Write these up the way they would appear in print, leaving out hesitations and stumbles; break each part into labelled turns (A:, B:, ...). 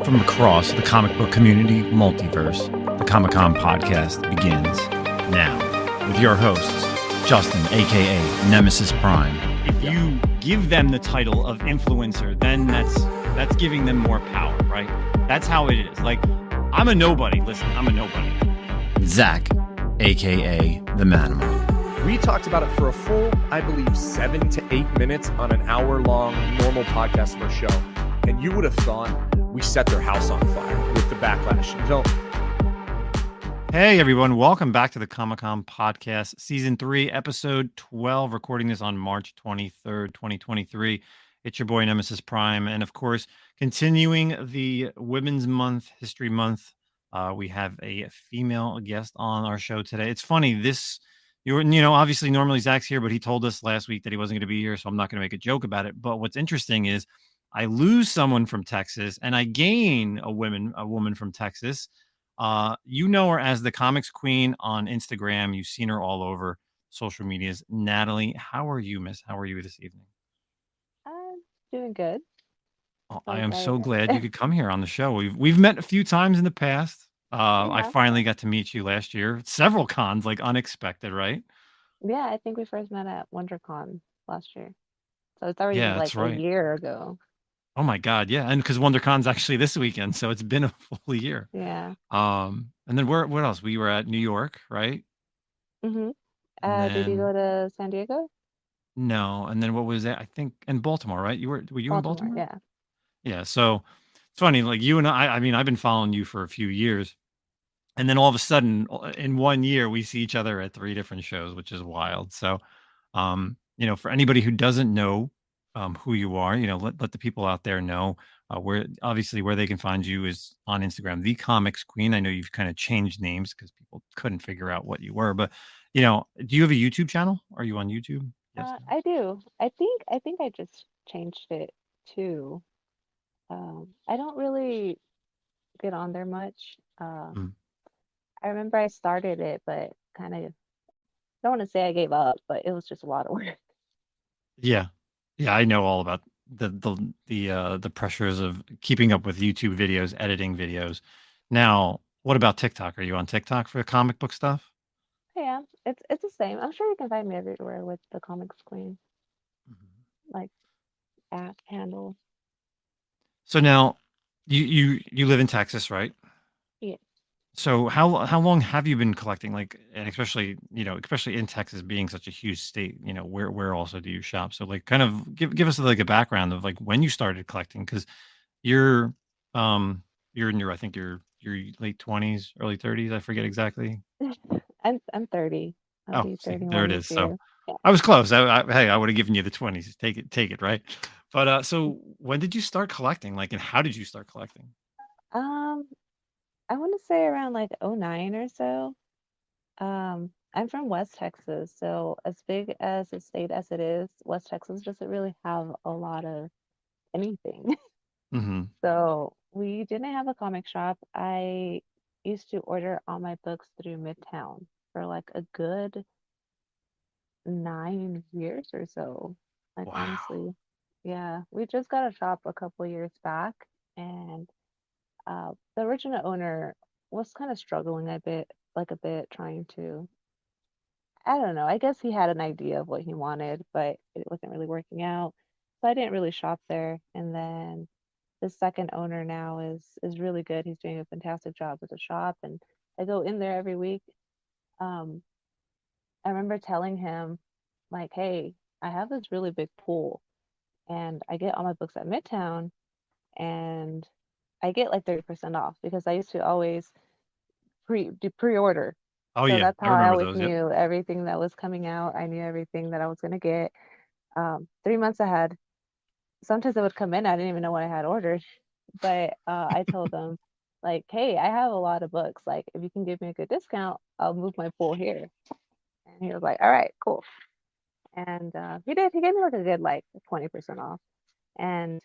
A: From across the comic book community multiverse, the Comic-Con podcast begins now with your hosts, Justin, aka Nemesis Prime.
B: If you give them the title of influencer, then that's giving them more power, right? That's how it is. Like, I'm a nobody. Listen, I'm a nobody.
A: Zach, aka the Manimal.
C: We talked about it for a full, I believe, 7 to 8 minutes on an hour-long normal podcast for a show. And you would have thought we set their house on fire with the backlash. So,
B: hey, everyone. Welcome back to the Comic-Con podcast, Season 3, Episode 12, recording this on March 23rd, 2023. It's your boy, Nemesis Prime. And, of course, continuing the Women's Month, History Month, we have a female guest on our show today. It's funny, obviously normally Zach's here, but he told us last week that he wasn't going to be here, so I'm not going to make a joke about it. But what's interesting is I lose someone from Texas and I gain a woman from Texas. You know her as the Thecomixqueen on Instagram. You've seen her all over social medias. Nathalie, how are you, miss? How are you this evening?
D: I'm doing good.
B: Oh, I am so glad you could come here on the show. We've met a few times in the past. I finally got to meet you last year. Several cons, like unexpected, right?
D: Yeah, I think we first met at WonderCon last year. So it's already
B: that's right.
D: A year ago.
B: Oh my God, yeah. And because WonderCon's actually this weekend, so it's been a full year.
D: Yeah.
B: And then what else? We were at New York, right?
D: Mm-hmm. Did you go to San Diego?
B: No. And then what was that? I think in Baltimore, right? Were you in Baltimore?
D: Yeah.
B: Yeah. So it's funny, like you and I mean, I've been following you for a few years. And then all of a sudden, in 1 year, we see each other at 3 different shows, which is wild. So, for anybody who doesn't know who you are, let the people out there know where they can find you is on Instagram, Thecomixqueen. I know you've kind of changed names because people couldn't figure out what you were, but do you have a YouTube channel? Are you on YouTube?
D: Yes, I do. I think I just changed it too. I don't really get on there much. I remember I started it, but kind of don't want to say I gave up, but it was just a lot of work.
B: Yeah, I know all about the pressures of keeping up with YouTube videos, editing videos. Now, what about TikTok? Are you on TikTok for comic book stuff?
D: Yeah, it's the same. I'm sure you can find me everywhere with the Thecomixqueen, like app handle.
B: So now, you live in Texas, right?
D: Yeah.
B: So how long have you been collecting? Like, and especially in Texas being such a huge state, where also do you shop? So like, kind of give us like a background of like when you started collecting, because you're in your, I think your late 20s, early 30s. I forget exactly.
D: I'm 30. I'll be 31
B: there it is.
D: this
B: So
D: year. Yeah.
B: I was close. I would have given you the 20s. Take it, right? But so when did you start collecting? Like, and how did you start collecting?
D: I want to say around like 09 or so. I'm from West Texas, so as big as a state as it is, West Texas doesn't really have a lot of anything.
B: Mm-hmm.
D: So we didn't have a comic shop. I used to order all my books through Midtown for like a good 9 years or so. Like,
B: Wow.
D: honestly, yeah, we just got a shop a couple years back, and the original owner was kind of struggling a bit, trying to, I don't know, I guess he had an idea of what he wanted, but it wasn't really working out. So I didn't really shop there. And then the second owner now is really good. He's doing a fantastic job with the shop, and I go in there every week. I remember telling him, like, hey, I have this really big pool, and I get all my books at Midtown, and I get like 30% off because I used to always pre-order.
B: Oh,
D: So
B: yeah,
D: that's
B: I
D: how I
B: remember
D: always
B: those. Yep.
D: knew everything that was coming out. I knew everything that I was going to get 3 months ahead. Sometimes it would come in, I didn't even know what I had ordered. But I told them, like, hey, I have a lot of books. Like, if you can give me a good discount, I'll move my pool here. And he was like, all right, cool. And he did. He gave me like a good, like, 20% off. And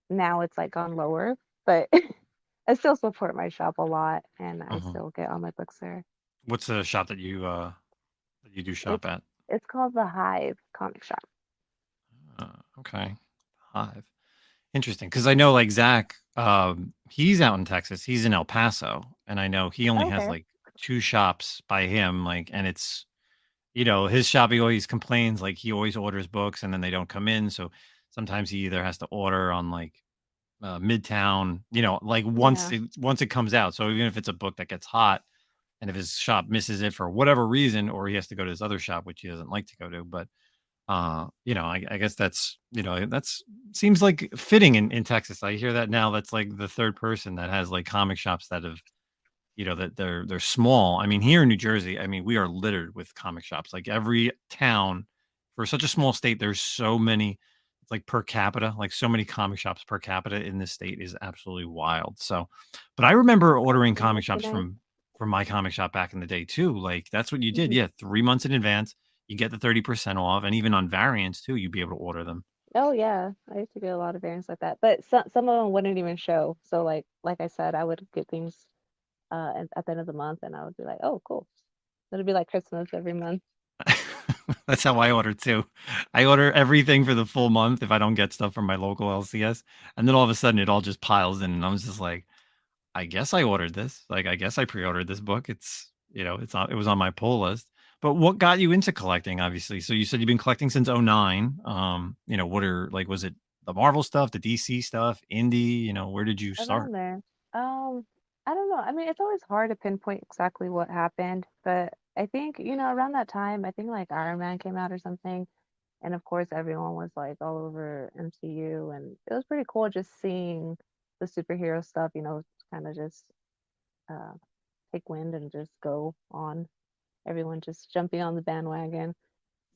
D: now it's like gone lower, but I still support my shop a lot, and I still get all my books there.
B: What's the shop that you do shop at?
D: It's called the Hive Comic Shop.
B: Okay, Hive. Interesting, because I know like Zach, he's out in Texas. He's in El Paso, and I know he only has
D: Okay.
B: like two shops by him. Like, and it's his shop. He always complains like he always orders books and then they don't come in. So sometimes he either has to order on like Midtown, like
D: Yeah.
B: once it comes out. So even if it's a book that gets hot, and if his shop misses it for whatever reason, or he has to go to his other shop, which he doesn't like to go to, but I guess that's seems like fitting in Texas. I hear that now. That's like the third person that has like comic shops that have, that they're small. I mean, here in New Jersey, I mean, we are littered with comic shops. Like every town, for such a small state, there's so many. It's like per capita, like so many comic shops per capita in this state is absolutely wild. So, but I remember ordering
D: Yeah,
B: comic
D: must be
B: shops
D: nice.
B: from my comic shop back in the day too. Like that's what you did.
D: Mhm.
B: Yeah, 3 months in advance, you get the 30% off, and even on variants too, you'd be able to order them.
D: Oh yeah, I used to get a lot of variants like that, but some of them wouldn't even show. So like I said, I would get things at the end of the month, and I would be like, oh cool. It'll be like Christmas every month.
B: That's how I order too. I order everything for the full month if I don't get stuff from my local LCS, and then all of a sudden it all just piles in, and I'm just like, I guess I ordered this. Like, I guess I pre-ordered this book. It was on my pull list. But what got you into collecting, obviously? So you said you've been collecting since '09. What are like, was it the Marvel stuff, the DC stuff, indie? Where did you start?
D: Around there. Um, I don't know. I mean, it's always hard to pinpoint exactly what happened, but I think, around that time, I think like Iron Man came out or something. And of course, everyone was like all over MCU, and it was pretty cool just seeing the superhero stuff, kind of just uh, take wind and just go on. Everyone just jumping on the bandwagon.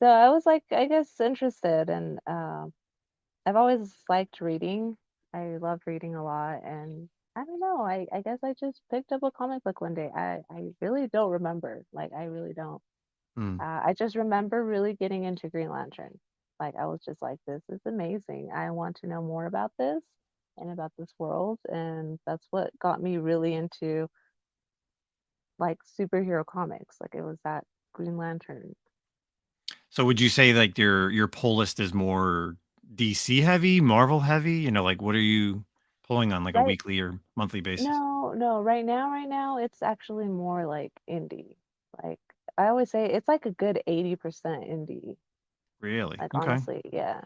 D: So I was like, I guess, interested, and I've always liked reading. I loved reading a lot, and I don't know. I guess I just picked up a comic book one day. I really don't remember. Like, I really don't.
B: Hmm.
D: I just remember really getting into Green Lantern. Like, I was just like, this is amazing. I want to know more about this and about this world. And that's what got me really into like superhero comics. Like, it was that Green Lantern.
B: So would you say like your pull list is more DC heavy, Marvel heavy? Like what are you pulling on like a
D: Right.
B: weekly or monthly basis?
D: No, no, right now, it's actually more like indie. Like, I always say it's like a good 80% indie.
B: Really?
D: Like,
B: Okay.
D: honestly, yeah.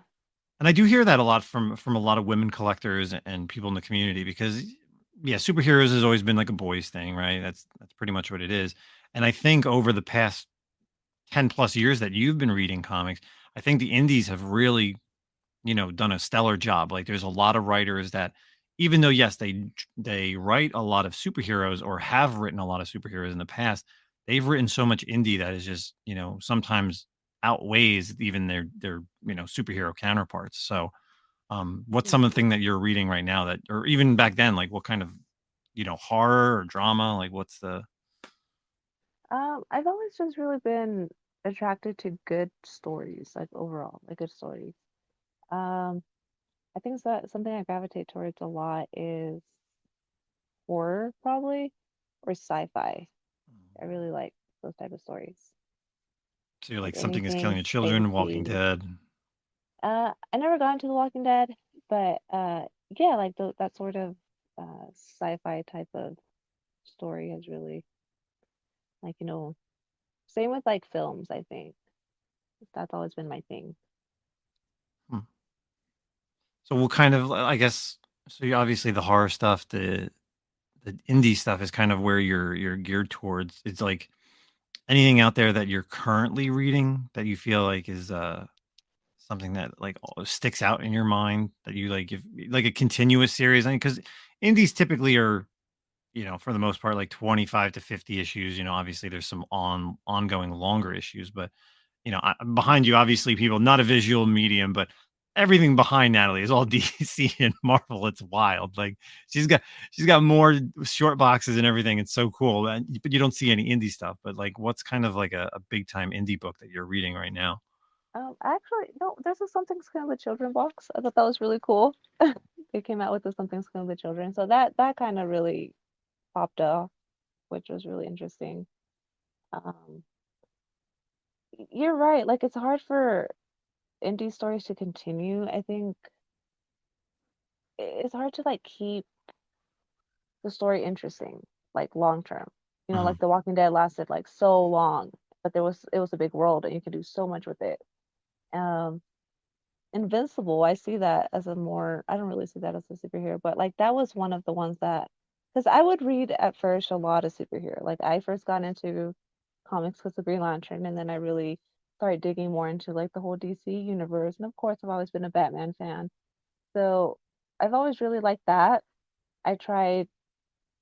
B: And I do hear that a lot from a lot of women collectors and people in the community because yeah, superheroes has always been like a boys thing, right? That's pretty much what it is. And I think over the past 10 plus years that you've been reading comics, I think the indies have really, done a stellar job. Like there's a lot of writers that even though yes, they write a lot of superheroes or have written a lot of superheroes in the past, they've written so much indie that is just, sometimes outweighs even their, superhero counterparts. So what's
D: Mhm.
B: something that you're reading right now that or even back then, like what kind of, horror or drama? Like what's the
D: I've always just really been attracted to good stories, like overall, like good stories. Um, I think that something I gravitate towards a lot is horror, probably, or sci-fi. I really like those type of stories.
B: so you're
D: Like
B: like something is killing
D: anything
B: your children, Walking
D: fantasy.
B: Dead.
D: I never got into The Walking Dead, but yeah, like that sort of sci-fi type of story has really, like, same with like films, I think. That's always been my thing.
B: Hmm. So what kind of I guess so you obviously the horror stuff, the indie stuff is kind of where you're geared towards. It's like anything out there that you're currently reading that you feel like is something that like sticks out in your mind that you like if like a continuous series. I mean, because indies typically are, for the most part like 25 to 50 issues. Obviously there's some ongoing longer issues, but behind you, obviously, people not a visual medium, but everything behind Natalie is all DC and Marvel. It's wild. Like she's got she's got more short boxes and everything. It's so cool. But you don't see any indie stuff. But like, what's kind of like a big time indie book that you're reading right now?
D: Actually, no, there's a Something Skin with Children box. I thought that was really cool. They came out with the Something Skin with Children, so that kind of really popped off, which was really interesting. Um, you're right. Like, it's hard for indie stories to continue. I think it's hard to like keep the story interesting, like long term. You know,
B: Uh-huh.
D: like The Walking Dead lasted like so long, but it was a big world and you could do so much with it. Um, Invincible, I see that as a more, I don't really see that as a superhero, but like that was one of the ones that, because I would read at first a lot of superhero. Like I first got into comics because of Green Lantern, and then I really started digging more into like the whole DC universe. And of course, I've always been a Batman fan. So I've always really liked that. I tried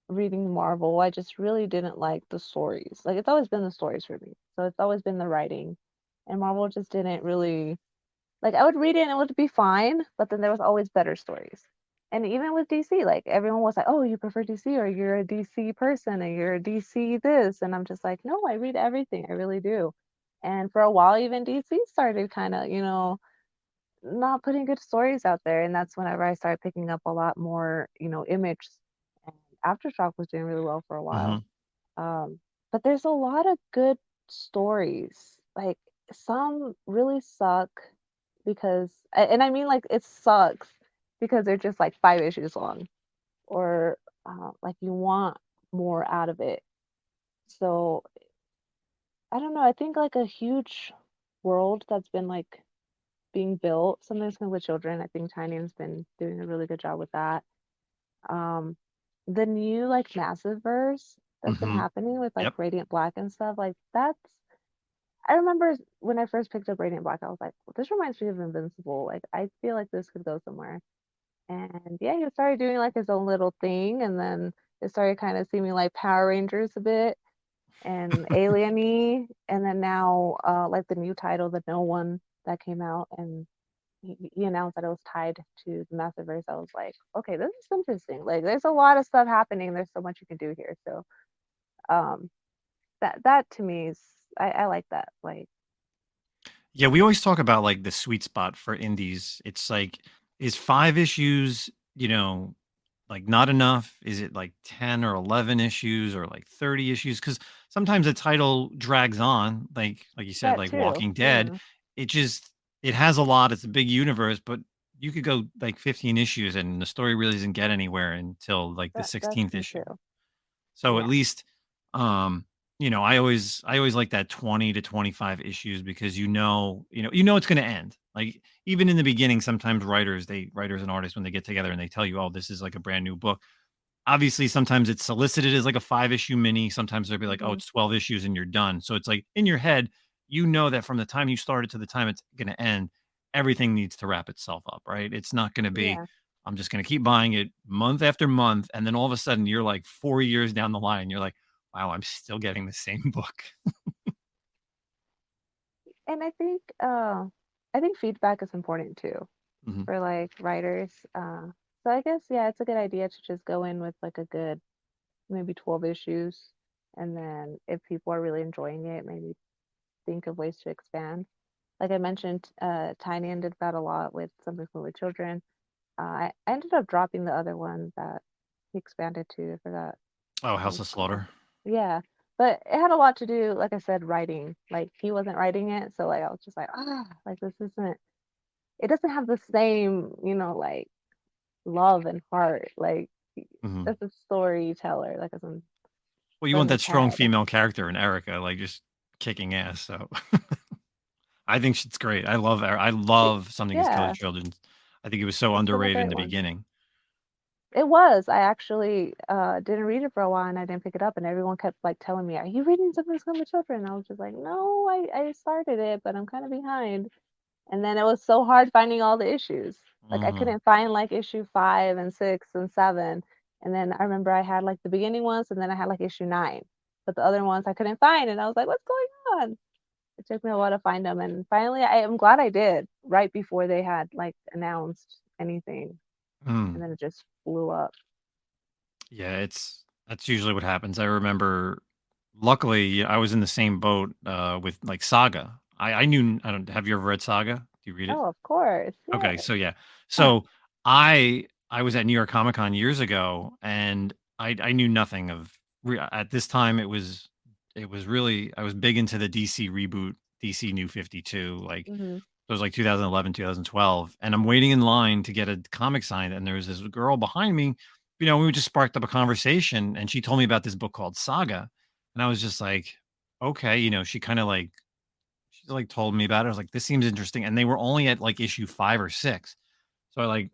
D: reading Marvel. I just really didn't like the stories. Like it's always been the stories for me. So it's always been the writing. And Marvel just didn't really like I would read it and it would be fine, but then there was always better stories. And even with DC, like everyone was like, "Oh, you prefer DC or you're a DC person and you're a DC this." And I'm just like, "No, I read everything. I really do." And for a while even DC started kind of, not putting good stories out there, and that's whenever I started picking up a lot more, Image, and Aftershock was doing really well for a while.
B: Uh-huh.
D: But there's a lot of good stories. Like some really suck because, and I mean like it sucks because they're just like 5 issues long, or like you want more out of it. So I don't know. I think like a huge world that's been like being built, sometimes with children. I think Tinyan's been doing a really good job with that. Um, the new like massive verse that's been
B: Uh-huh.
D: happening with like
B: Yep.
D: Radiant Black and stuff, like that's I remember when I first picked up Radiant Black, I was like, well, this reminds me of Invincible. Like I feel like this could go somewhere. And yeah, he started doing like his own little thing, and then it started kind of seeming like Power Rangers a bit and Alien-y, and then now like the new title, the No One that came out, and he announced that it was tied to the Massiverse. I was like, okay, this is interesting. Like, there's a lot of stuff happening. There's so much you can do here. So, um, that to me is I like that. Like,
B: Yeah, we always talk about like the sweet spot for indies. It's like, is 5 issues, like not enough? Is it like 10 or 11 issues or like 30 issues? Because sometimes a title drags on, like you said,
D: that
B: like
D: too.
B: Walking Dead.
D: Yeah,
B: It just it has a lot. It's a big universe, but you could go like 15 issues and the story really doesn't get anywhere until like the
D: that's
B: 16th
D: true
B: issue.
D: too.
B: So at
D: Yeah.
B: least, um, I always like that 20 to 25 issues because you know it's going to end. Like even in the beginning, sometimes writers and artists when they get together and they tell you, "Oh, this is like a brand new book." Obviously, sometimes it's solicited as like a 5 issue mini. Sometimes they'll be like, "Oh,
D: Hmm.
B: it's 12 issues and you're done." So it's like in your head, you know that from the time you started to the time it's going to end, everything needs to wrap itself up, right? It's not going to be,
D: Yeah.
B: I'm just going to keep buying it month after month. And then all of a sudden you're like 4 years down the line, you're like, wow, I'm still getting the same book.
D: And I think feedback is important too
B: Mhm.
D: for like writers. So I guess yeah, it's a good idea to just go in with like a good maybe 12 issues, and then if people are really enjoying it, maybe think of ways to expand. Like I mentioned, Tiny did that a lot with Something Small with Children. I ended up dropping the other one that he expanded to. I forgot
B: Oh,
D: what it
B: House
D: was
B: of
D: called.
B: Slaughter.
D: Yeah, but it had a lot to do, like I said, writing. Like he wasn't writing it, so like I was just like, like this isn't. It doesn't have the same, like love and heart. Like
B: Mhm.
D: as a storyteller, like as in
B: Well, you want
D: from
B: that
D: his
B: strong
D: head.
B: female character in Erica, like just kicking ass. So I think she's great. I
D: She,
B: love Something Has Killed
D: yeah,
B: Children. I think it was so
D: it's been a
B: underrated in
D: great
B: the
D: one.
B: beginning.
D: It was. I actually didn't read it for a while and I didn't pick it up, and everyone kept like telling me, "Are you reading Something from the Children?" And I was just like, "No, I started it, but I'm kind of behind." And then it was so hard finding all the issues. Like I
B: Mhm.
D: couldn't find like issue 5 and 6 and 7. And then I remember I had like the beginning ones, and then I had like issue 9. But the other ones I couldn't find, and I was like, "What's going on?" It took me a while to find them, and finally I am glad I did right before they had like announced anything, and
B: Mm.
D: then it just blew up.
B: Yeah, that's usually what happens. I remember, luckily, I was in the same boat with like Saga. I knew I don't have you ever read Saga? Do you read it?
D: Oh, of course.
B: Okay,
D: Yeah.
B: so yeah. So I was at New York Comic Con years ago and I knew nothing of at this time it was really I was big into the DC reboot, DC New 52, like
D: Mhm.
B: So it was like 2011, 2012. And I'm waiting in line to get a comic signed. And there was this girl behind me. We just sparked up a conversation and she told me about this book called Saga. And I was just like, okay, she kind of like, she like told me about it. I was like, this seems interesting. And they were only at like issue 5 or 6. So I like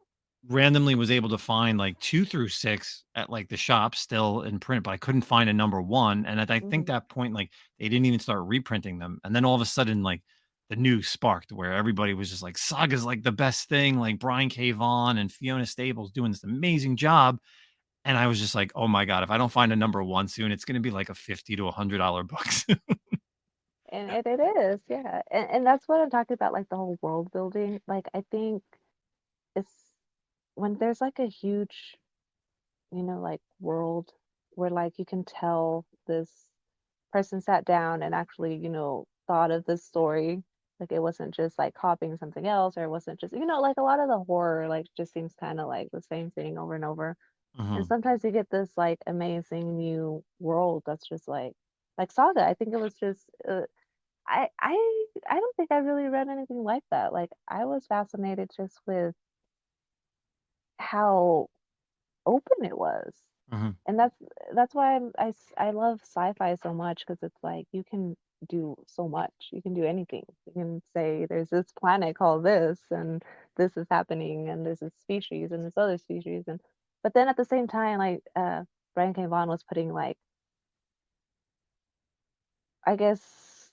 B: randomly was able to find like 2 through 6 at like the shop still in print, but I couldn't find a number 1. And at I think
D: Hmm.
B: that point, like they didn't even start reprinting them. And then all of a sudden, like the news sparked where everybody was just like, Saga's like the best thing, like Brian K. Vaughan and Fiona Staples doing this amazing job. And I was just like, oh my God, if I don't find a number 1 soon, it's gonna be like a $50 to $100 book.
D: And it is, yeah. And that's what I'm talking about, like the whole world building. Like I think it's when there's like a huge, like world where like you can tell this person sat down and actually, thought of this story. Like it wasn't just like copying something else, or it wasn't just, like a lot of the horror like just seems kind of like the same thing over and over. And
B: Mhm,
D: sometimes you get this like amazing new world that's just like Saga. I think it was just I don't think I really read anything like that. Like I was fascinated just with how open it was.
B: mhm.
D: And that's why I love sci-fi so much, because it's like you can do so much. You can do anything. You can say there's this planet called this, and this is happening, and there's this species and this other species, and but then at the same time, like Brian K. Vaughan was putting like, I guess,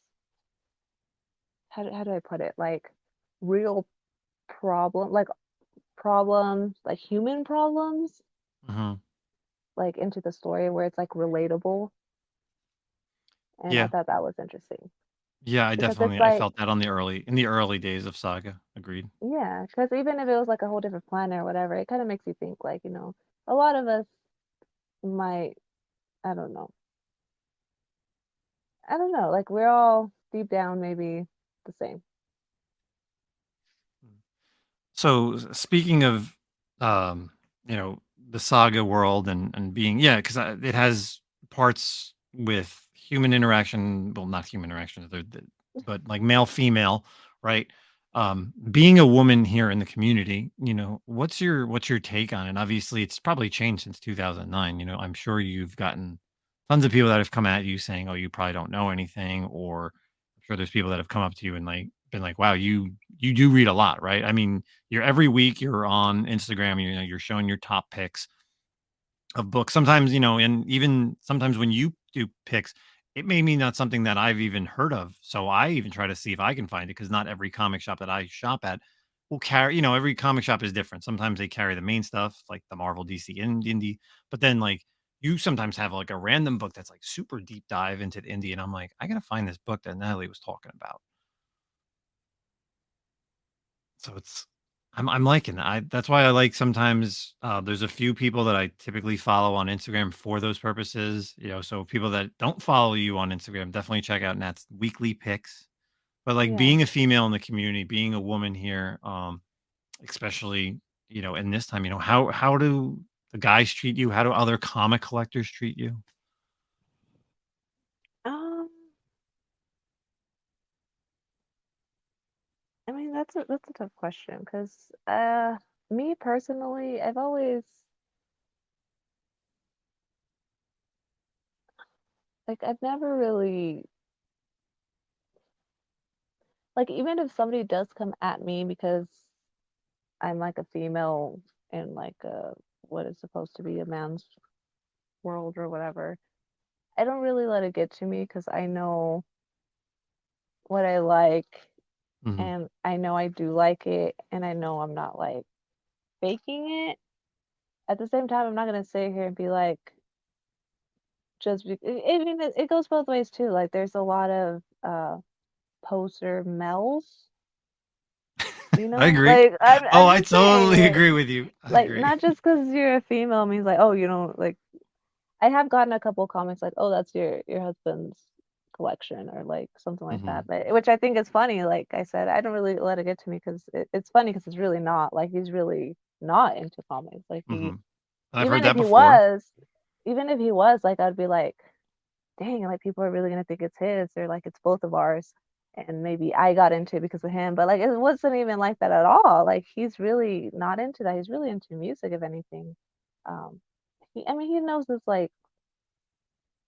D: how do I put it? Like real like problems, like human problems,
B: Mhm.
D: like into the story where it's like relatable. And I
B: Yeah.
D: thought that was interesting
B: Yeah,
D: because it's
B: I
D: like,
B: felt that in the early days of Saga. Agreed.
D: yeah, because even if it was like a whole different planet or whatever, it kind of makes you think like, a lot of us might, I don't know. I don't know. Like we're all deep down maybe the same.
B: So speaking of, um, the Saga world and being, yeah, because it has parts with human interaction. Well, not human interaction, but like male female, right? Being a woman here in the community, what's your take on it? Obviously, it's probably changed since 2009. I'm sure you've gotten tons of people that have come at you saying, "Oh, you probably don't know anything," or I'm sure there's people that have come up to you and like been like, "Wow, you do read a lot, right?" I mean, you're every week you're on Instagram, you're showing your top picks of books. Sometimes, and even sometimes when you do picks, it may mean not something that I've even heard of. So I even try to see if I can find it because not every comic shop that I shop at will carry, every comic shop is different. Sometimes they carry the main stuff like the Marvel, DC, and indie, but then like you sometimes have like a random book that's like super deep dive into the indie. And I'm like, I gotta find this book that Natalie was talking about. So I'm liking that. That's why I like sometimes there's a few people that I typically follow on Instagram for those purposes. So people that don't follow you on Instagram, definitely check out Nat's weekly picks. But like
D: Yeah.
B: being a female in the community, being a woman here, especially, in this time, how do the guys treat you? How do other comic collectors treat you?
D: Um, I mean that's a tough question because me personally, I've never really, like, even if somebody does come at me because I'm like a female in like what is supposed to be a man's world or whatever, I don't really let it get to me because I know what I like,
B: Hmm.
D: and I know I do like it, and I know I'm not like faking it. At the same time, I'm not gonna sit here and be like, I mean, it goes both ways too. Like, there's a lot of poser males,
B: I agree.
D: like
B: Oh,
D: I'm
B: I
D: just saying,
B: totally agree with you. I
D: like
B: agree.
D: not just because you're a female means like, oh, like I have gotten a couple comments like, oh, that's your husband's collection or like something like that,
B: Hmm.
D: but which I think is funny. Like I said, I don't really let it get to me because it's funny because it's really not like he's really not into comics. Like
B: Hmm.
D: he,
B: I've heard
D: even if
B: that
D: he
B: before.
D: was, even if he was, like I'd be like, dang, like people are really gonna think it's his or like it's both of ours. and maybe I got into it because of him, but like it wasn't even like that at all. Like he's really not into that. He's really into music, if anything. Um, I mean, he knows his like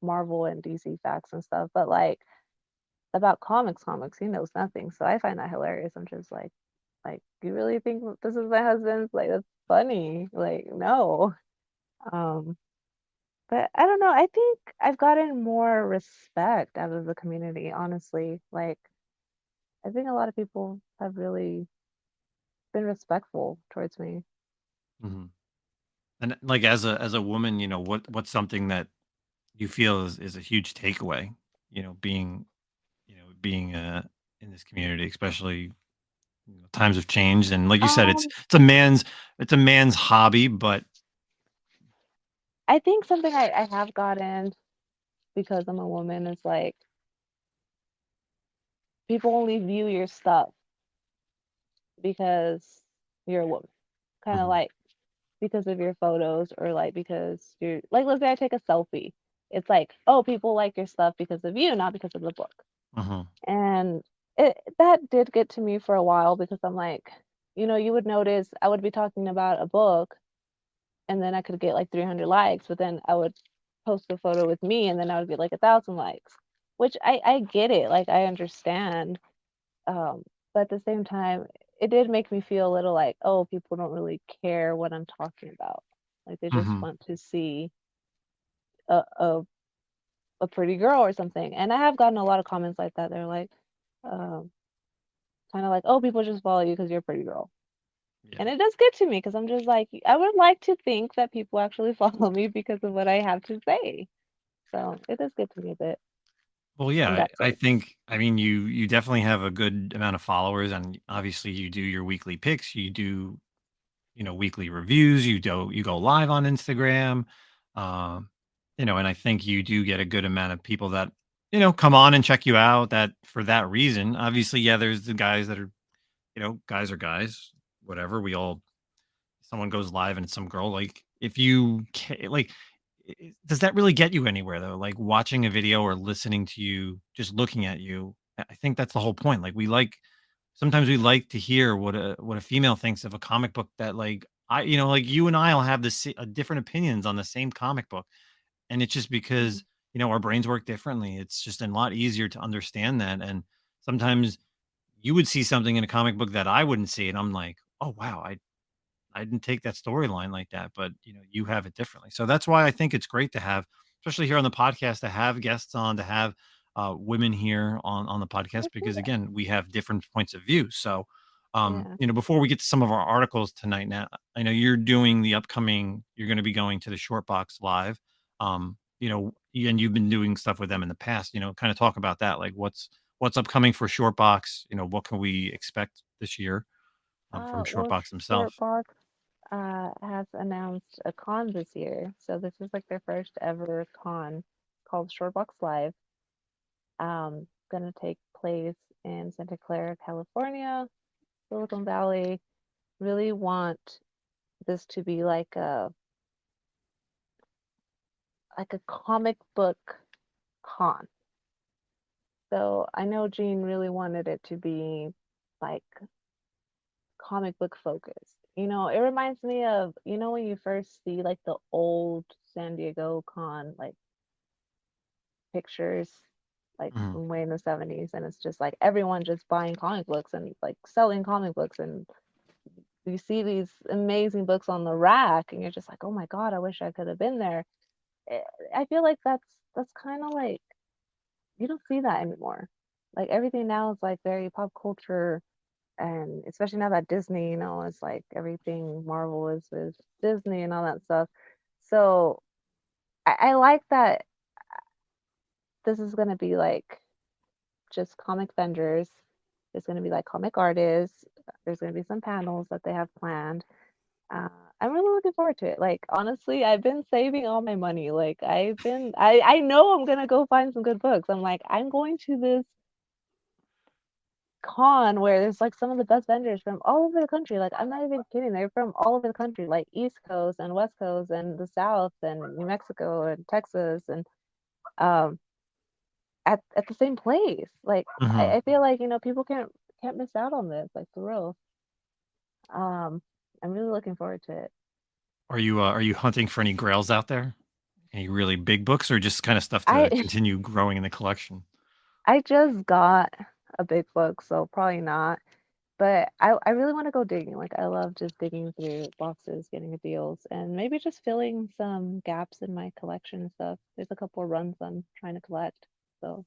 D: Marvel and DC facts and stuff, but like about comics, he knows nothing. So I find that hilarious. I'm just like you really think this is my husband's? Like that's funny. Like no. Um, but I don't know. I think I've gotten more respect out of the community, honestly. Like I think a lot of people have really been respectful towards me.
B: Hmm. And like as a woman, what's something that you feel is a huge takeaway, being being in this community, especially times have changed, and like you said,
D: Um,
B: it's a man's hobby, but
D: I think something I have gotten because I'm a woman is like people only view your stuff because you're a woman. Kind of
B: Mhm,
D: like because of your photos or like because you're like let's say I take a selfie. It's like, oh, people like your stuff because of you, not because of the book.
B: mhm,
D: And that did get to me for a while because I'm like, you would notice I would be talking about a book and then I could get like 300 likes, but then I would post a photo with me and then I would get like 1,000 likes, which I get it, like I understand. But at the same time, it did make me feel a little like, oh, people don't really care what I'm talking about. Like they just
B: mhm,
D: want to see a, a, a pretty girl or something. And I have gotten a lot of comments like that. They're like, um, kind of like, oh, people just follow you because you're a pretty girl.
B: yeah.
D: And it does get to me because I'm just like, I would like to think that people actually follow me because of what I have to say. So it does get to me a bit
B: Well, yeah,
D: in that
B: I
D: sense.
B: think, I mean, you definitely have a good amount of followers, and obviously you do your weekly picks, you do, weekly reviews, you go live on Instagram, um, and I think you do get a good amount of people that, come on and check you out that for that reason. Obviously, yeah, there's the guys that are, guys are guys, whatever. We all someone goes live and it's some girl, like if you like does that really get you anywhere though, like watching a video or listening to you just looking at you? I think that's the whole point. Like sometimes we like to hear what a female thinks of a comic book that like like you and I'll have this different opinions on the same comic book, and it's just
D: Mhm.
B: because our brains work differently. It's just a lot easier to understand that, and sometimes you would see something in a comic book that I wouldn't see, and I'm like, oh wow, I didn't take that storyline like that, but you have it differently. So that's why I think it's great to have, especially here on the podcast, to have guests on, to have women here on the podcast,
D: For
B: because
D: sure.
B: again, we have different points of view. So,
D: Yeah.
B: before we get to some of our articles tonight, now I know you're doing the upcoming. You're going to be going to the Shortbox live. And you've been doing stuff with them in the past. Kind of talk about that. Like what's upcoming for Shortbox. What can we expect this year from
D: Well,
B: Shortbox themselves?
D: Shortbox has announced a con this year. So this is like their first ever con called Shortbox Live. Gonna take place in Santa Clara, California, Silicon Valley. Really want this to be like a comic book con. So I know Gene really wanted it to be like comic book focused. It reminds me of, when you first see like the old San Diego con like pictures like
B: Mhm.
D: from way in the 70s, and it's just like everyone just buying comic books and like selling comic books, and you see these amazing books on the rack and you're just like, "Oh my God, I wish I could have been there." Eh, I feel like that's kind of like you don't see that anymore. Like everything now is like very pop culture, and especially now that Disney, is like everything Marvel is Disney and all that stuff. So I like that this is gonna be like just comic vendors. There's gonna be like comic artists. There's gonna be some panels that they have planned. Uh, I'm really looking forward to it. Like honestly, I've been saving all my money. Like I know I'm gonna go find some good books. I'm like, I'm going to this con where there's like some of the best vendors from all over the country. Like I'm not even kidding. They're from all over the country, like East Coast and West Coast and the South and New Mexico and Texas. And um at the same place. Like
B: Mhm.
D: I feel like, people can't miss out on this, like for real. Um, I'm really looking forward to it.
B: Are you hunting for any grails out there? Any really big books or just kind of stuff
D: I
B: to continue growing in the collection?
D: I just got a big book, so probably not. But I really want to go digging. Like I love just digging through boxes, getting the deals, and maybe just filling some gaps in my collection and stuff. There's a couple of runs I'm trying to collect. So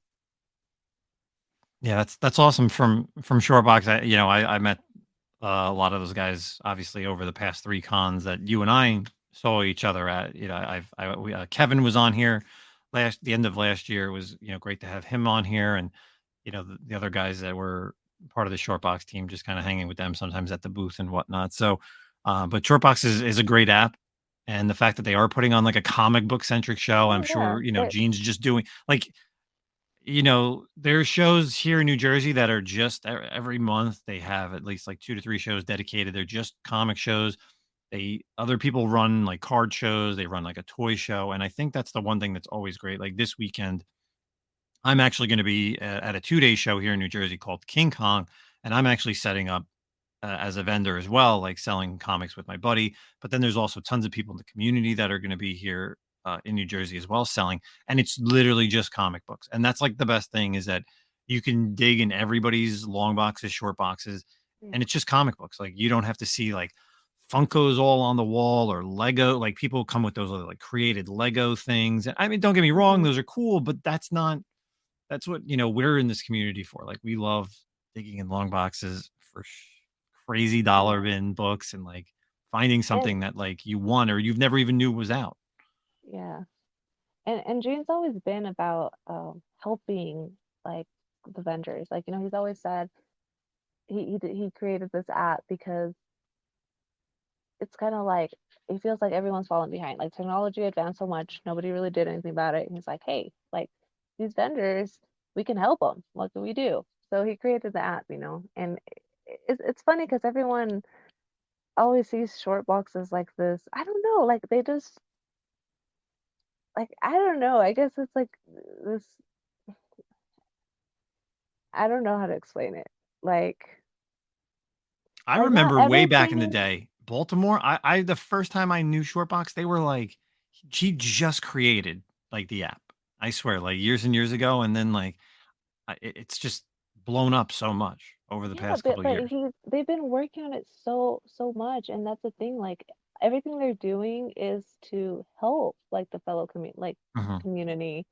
B: Yeah, that's awesome from Shortbox. I met a lot of those guys obviously over the past 3 cons that you and I saw each other at. Kevin was on here the end of last year. It was, great to have him on here, and the other guys that were part of the Shortbox team, just kind of hanging with them sometimes at the booth and whatnot. So, but Shortbox is a great app. And the fact that they are putting on like a comic book centric show, I'm
D: oh yeah,
B: sure, Gene's just doing like, there's shows here in New Jersey that are just every month they have at least like 2 to 3 shows dedicated. They're just comic shows. Other people run like card shows, they run like a toy show, and I think that's the one thing that's always great. Like this weekend, I'm actually going to be at a 2-day show here in New Jersey called King Kong, and I'm actually setting up as a vendor as well, like selling comics with my buddy. But then there's also tons of people in the community that are going to be here in New Jersey as well selling, and it's literally just comic books. And that's like the best thing is that you can dig in everybody's long boxes, short boxes,
D: yeah,
B: and it's just comic books. Like you don't have to see like Funkos all on the wall or Lego. Like people come with those other like created Lego things. And I mean, don't get me wrong,
D: hmm
B: those are cool, but that's what we're in this community for. Like we love digging in long boxes for crazy dollar
D: yeah,
B: bin books and like finding
D: and
B: something that like you want or you've never even knew was out.
D: yeah, and Jane's always been about helping like the vendors. Like he's always said he created this app because it's kind of like it feels like everyone's falling behind. Like technology advanced so much, nobody really did anything about it. And he's like, hey, like these vendors, we can help them. What can we do? So he created the app, and it's funny because everyone always sees short boxes like this. I don't know, like they just like I don't know. I guess it's like this. I don't know how to explain it. Like
B: I
D: like not
B: remember way back in the
D: everything.
B: day, Baltimore, I the first time I knew Shortbox, they were like, she just created like the app. I swear, like years and years ago. And then like it's just blown up so much over the
D: Yeah,
B: past
D: but
B: couple of
D: but
B: years.
D: they've been working on it so much, and that's the thing. Like everything they're doing is to help like the fellow
B: Mhm.
D: community,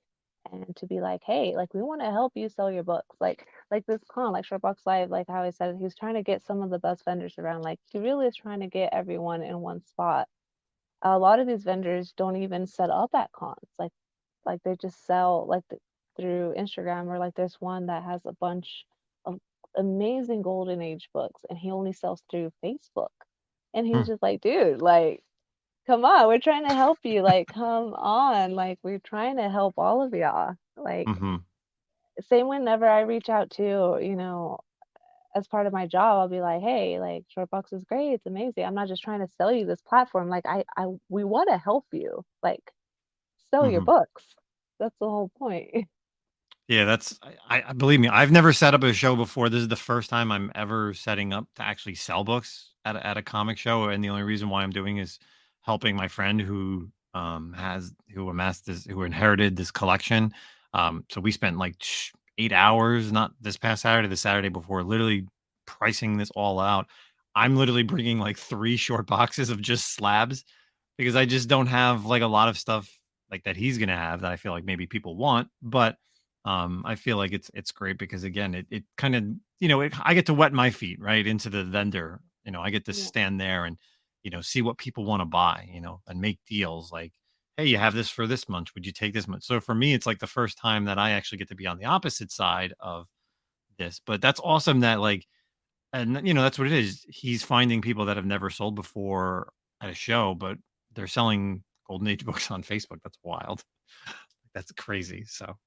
D: and to be like, hey, like we want to help you sell your books. Like this con, like Shortbox Live, like how I said, he's trying to get some of the best vendors around. Like he really is trying to get everyone in one spot. A lot of these vendors don't even set up at cons. Like they just sell through Instagram, or like there's one that has a bunch of amazing golden age books and he only sells through Facebook. And he's
B: Mm.
D: just like, dude, like come on, we're trying to help you. Like come on, like we're trying to help all of y'all. Like
B: Mhm.
D: same whenever I reach out to, as part of my job, I'll be like, hey, like Shortbox is great, it's amazing. I'm not just trying to sell you this platform. Like I we want to help you. Like sell your
B: Mhm.
D: books. That's the whole point.
B: Yeah, that's I believe me, I've never set up a show before. This is the first time I'm ever setting up to actually sell books at a comic show, and the only reason why I'm doing is helping my friend who inherited this collection. So we spent like 8 hours, not this past Saturday, the Saturday before, literally pricing this all out. I'm literally bringing like 3 short boxes of just slabs because I just don't have like a lot of stuff like that he's gonna have that I feel like maybe people want, but I feel like it's great because again, it kind of I get to wet my feet right into the vendor. I get to
D: Yeah.
B: stand there and see what people want to buy, and make deals like, hey, you have this for this much. Would you take this much? So for me, it's like the first time that I actually get to be on the opposite side of this. But that's awesome that like, and that's what it is. He's finding people that have never sold before at a show, but they're selling golden age books on Facebook. That's wild. That's crazy. So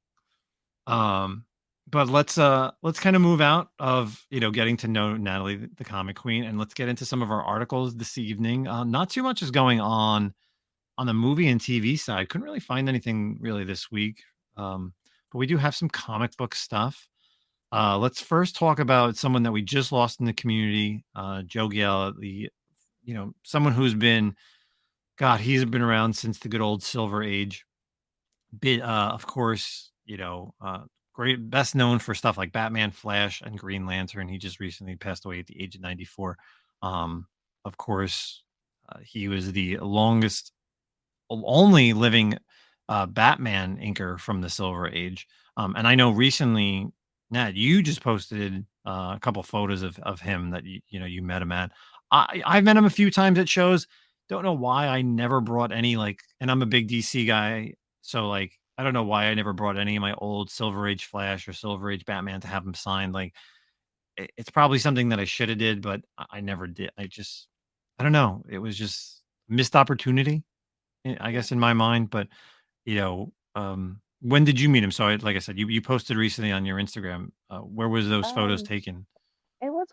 B: um, but let's kind of move out of getting to know Natalie, the comic queen, and let's get into some of our articles this evening. Not too much is going on the movie and TV side. Couldn't really find anything really this week. Um, but we do have some comic book stuff. Let's first talk about someone that we just lost in the community, Joe Giella, someone who's been, God, he's been around since the good old Silver Age. Of course, great, best known for stuff like Batman, Flash, and Green Lantern. He just recently passed away at the age of 94. Um, of course, he was the only living Batman inker from the Silver Age. And I know recently, Nat, you just posted a couple photos of him that you met him at. I've met him a few times at shows. Don't know why I never brought any, and I'm a big DC guy, so I don't know why I never brought any of my old Silver Age Flash or Silver Age Batman to have him signed. It's probably something that I should have did, but I never did. I don't know. It was just missed opportunity, I guess, in my mind. But when did you meet him? So, like I said, you posted recently on your Instagram. Where was those photos
D: Um,
B: taken?
D: it was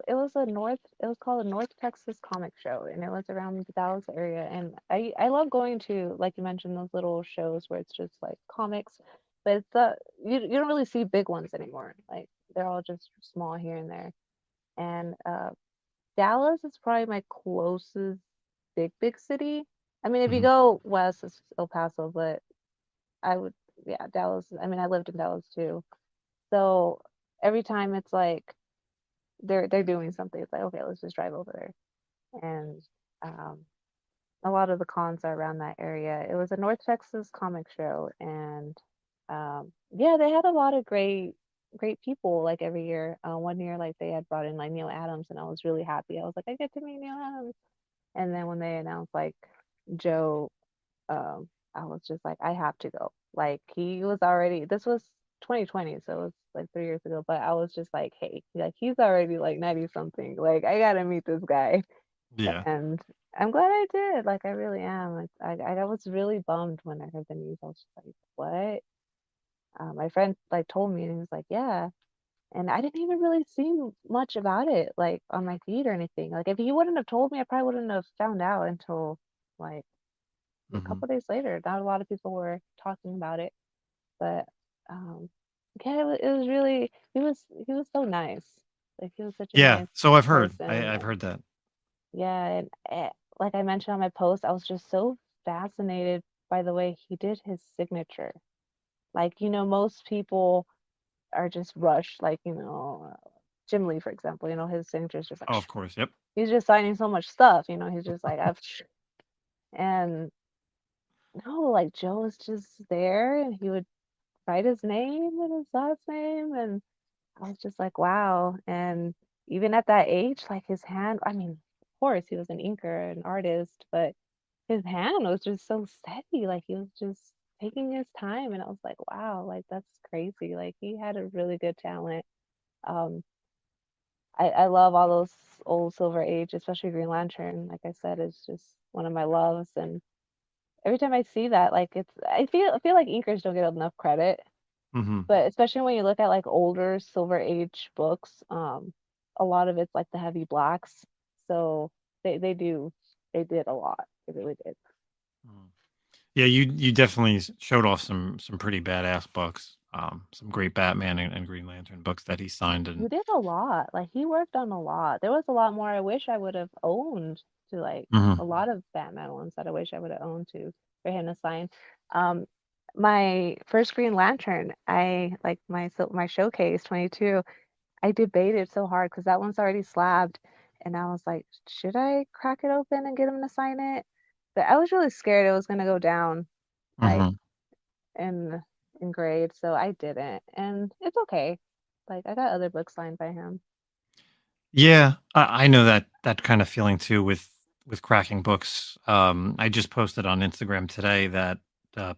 D: it was called a North Texas comic show, and it was around the Dallas area. And I love going to, like you mentioned, those little shows where it's just like comics, but it's you don't really see big ones anymore. Like they're all just small here and there. And Dallas is probably my closest big city. I mean, if you
B: Mhm.
D: go west, it's El Paso, but I would, yeah, Dallas. I mean, I lived in Dallas too. So every time it's like they're doing something, it's like, okay, let's just drive over there. And um, a lot of the cons are around that area. It was a North Texas comic show, and yeah, they had a lot of great people like every year. One year, like they had brought in like Neil Adams, and I was really happy. I was like, I get to meet Neil Adams. And then when they announced like Joe, I was just like, I have to go. Like he was already, this was 2020, so it was like 3 years ago, but I was just like, hey, like he's already like 90 something. Like I gotta meet this guy.
B: Yeah.
D: And I'm glad I did. Like I really am. I was really bummed when I heard the news. I was just like, what? My friend like told me, and he was like, yeah. And I didn't even really see much about it like on my feed or anything. Like if he wouldn't have told me, I probably wouldn't have found out until like a
B: Hmm.
D: couple days later. Not a lot of people were talking about it, but um, yeah, it was really he was so nice. Like he was such a
B: Yeah.
D: nice
B: So I've heard.
D: person.
B: I've heard that.
D: Yeah, and like I mentioned on my post, I was just so fascinated by the way he did his signature. Like, most people are just rushed, like, Jim Lee, for example, his signature is just like,
B: Oh, of course. Yep.
D: he's just signing so much stuff, he's just like, and no, like Joe was just there and he would write his name and his last name. And I was just like, wow. And even at that age, like his hand, I mean, of course, he was an inker, an artist, but his hand was just so steady. Like he was just taking his time. And I was like, wow, like that's crazy. Like he had a really good talent. Um, I love all those old Silver Age, especially Green Lantern. Like I said, it's just one of my loves. And every time I see that, like I feel like inkers don't get enough credit,
B: Hmm.
D: but especially when you look at like older Silver Age books, a lot of it's like the heavy blacks. So they did a lot. They really did.
B: Yeah, you definitely showed off some pretty badass books. Some great Batman and Green Lantern books that he signed.
D: He
B: And
D: did a lot. Like he worked on a lot. There was a lot more I wish I would have owned to like
B: Mhm.
D: a lot of Batman ones that I wish I would have owned to for him to sign. Um, my first Green Lantern, I like my showcase 22. I debated so hard because that one's already slabbed, and I was like, should I crack it open and get him to sign it? But I was really scared it was gonna go down like
B: Mhm.
D: in grade, so I didn't, and it's okay. Like I got other books signed by him.
B: Yeah, I know that kind of feeling too with cracking books. I just posted on Instagram today that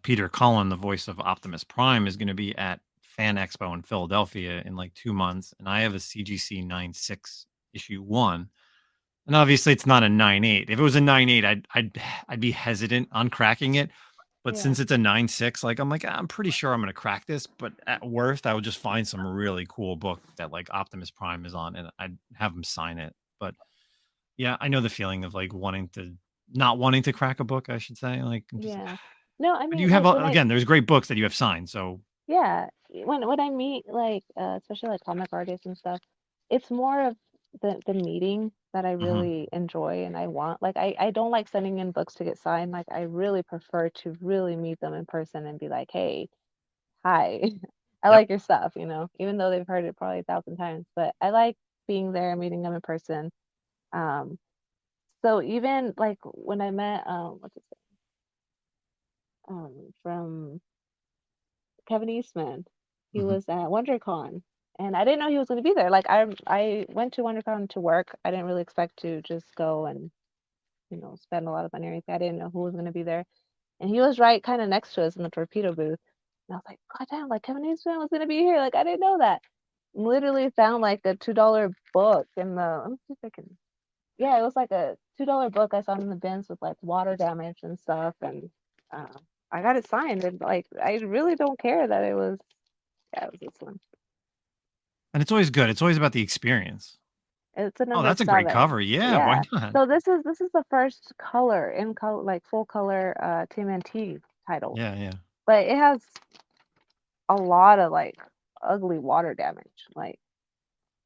B: Peter Cullen, the voice of Optimus Prime, is going to be at Fan Expo in Philadelphia in like 2 months, and I have a CGC 96 issue one. And obviously, it's not a 9.8. If it was a 9.8, I'd be hesitant on cracking it. But
D: Yeah,
B: since it's a 9.6, I'm like, I'm pretty sure I'm gonna crack this. But at worst, I would just find some really cool book that like Optimus Prime is on, and I'd have him sign it. But yeah, I know the feeling of like not wanting to crack a book, I should say. Like,
D: yeah. No, I
B: but
D: mean,
B: you have
D: like when I
B: again, there's great books that you have signed. So
D: Yeah, when I meet like especially like comic artists and stuff, it's more of the meeting that I
B: Hmm.
D: really enjoy and I want. Like I don't like sending in books to get signed. Like I really prefer to really meet them in person and be like, "Hey, hi. I
B: Yep.
D: like your stuff," even though they've heard it probably 1,000 times, but I like being there, meeting them in person. Um, so even like when I met what's his name? From Kevin Eastman. He
B: Hmm.
D: was at WonderCon, and I didn't know he was going to be there. Like I went to WonderCon to work. I didn't really expect to just go and spend a lot of money or anything. I didn't know who was going to be there, and he was right kind of next to us in the torpedo booth. And I was like, God damn! Like Kevin Eastman was going to be here. Like I didn't know that. Literally found like a $2 book in the. Let me see if I can. Yeah, it was like a $2 book I found in the bins with like water damage and stuff, and uh, I got it signed. And like I really don't care that it was. Yeah, it was this one.
B: And it's always good. It's always about the experience.
D: It's a
B: Oh,
D: number
B: that's a great
D: 7.
B: cover. Yeah, why
D: Yeah.
B: not?
D: So this is the first color in color like full color TMNT title.
B: Yeah, yeah.
D: But it has a lot of like ugly water damage. Like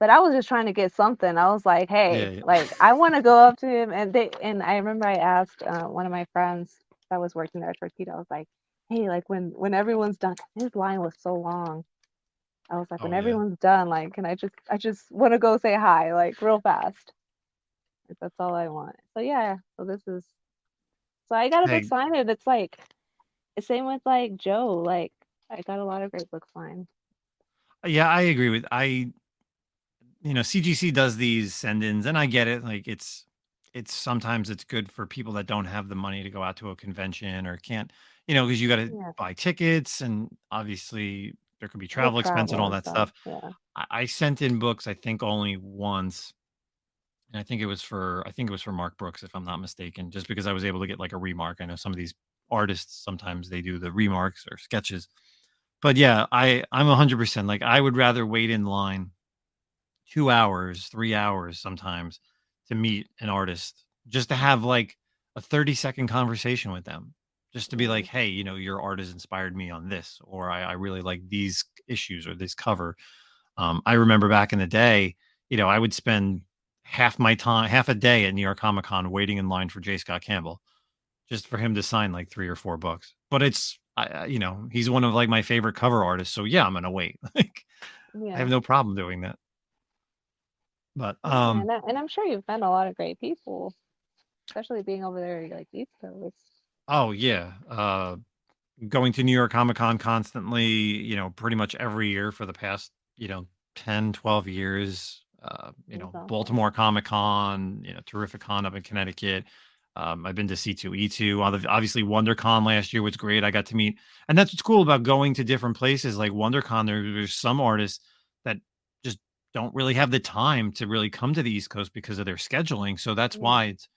D: but I was just trying to get something. I was like,
B: Yeah,
D: hey,
B: yeah.
D: like I want to go up to him and I remember I asked one of my friends that was working there at Tortita, I was like, hey, like when everyone's done, 'cause his line was so long. I was like, when
B: Oh, yeah.
D: everyone's done, like, can I just want to go say hi, like real fast. Like, that's all I want. So yeah, so I got a book
B: Hey,
D: signed and it's like same with like Joe. Like I got a lot of great books signed.
B: yeah, I agree with CGC does these send-ins, and I get it. Like it's sometimes it's good for people that don't have the money to go out to a convention or can't, because you got to
D: Yeah,
B: buy tickets, and obviously there could be
D: the
B: travel expense and
D: travel
B: all
D: and
B: that
D: stuff.
B: stuff.
D: Yeah,
B: I sent in books, I think only once, and I think it was for Mark Brooks, if I'm not mistaken, just because I was able to get like a remark. I know some of these artists sometimes they do the remarks or sketches, but yeah, I'm 100% like I would rather wait in line 2 hours, 3 hours sometimes to meet an artist, just to have like a 30-second conversation with them, just to be
D: yeah,
B: like, hey, your art has inspired me on this, or I really like these issues or this cover. I remember back in the day, I would spend half a day at New York Comic Con waiting in line for J. Scott Campbell, just for him to sign like 3 or 4 books. But he's one of like my favorite cover artists. So yeah, I'm going to wait. Like I
D: yeah,
B: have no problem doing that. But
D: yeah. And I'm sure you've met a lot of great people, especially being over there like East Coast.
B: oh yeah, going to New York Comic Con constantly, pretty much every year for the past, 10, 12 years.
D: It's awesome.
B: Baltimore Comic Con, terrific con up in Connecticut. I've been to C2E2. Obviously, WonderCon last year was great. I got to meet, and that's what's cool about going to different places like WonderCon. There's some artists that just don't really have the time to really come to the East Coast because of their scheduling. So that's
D: Yeah,
B: why it's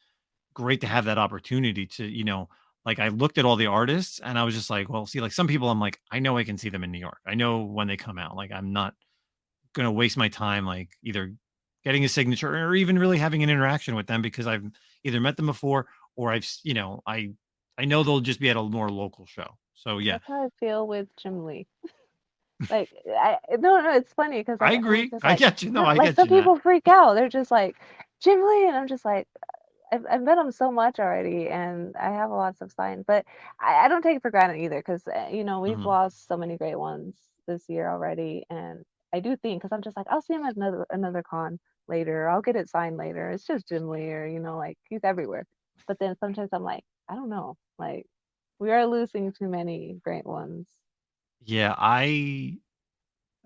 B: great to have that opportunity to, like I looked at all the artists and I was just like, well, see, like some people I'm like, I know I can see them in New York. I know when they come out. Like I'm not gonna waste my time like either getting a signature or even really having an interaction with them because I've either met them before or I know they'll just be at a more local show. So yeah,
D: that's how I feel with Jim Lee. Like no, it's funny because
B: I
D: like everyone's
B: agree.
D: just
B: I
D: like,
B: get you. No,
D: no,
B: I
D: like
B: get
D: some
B: you, Nat.
D: people freak out. They're just like Jim Lee, and I'm just like, I've met him so much already, and I have a lot of stuff signed, but I don't take it for granted either because we've
B: Mhm.
D: lost so many great ones this year already, and I do think because I'm just like I'll see him at another con later, I'll get it signed later. It's just Jim Lee, or like he's everywhere. But then sometimes I'm like, I don't know, like we are losing too many great ones.
B: Yeah, I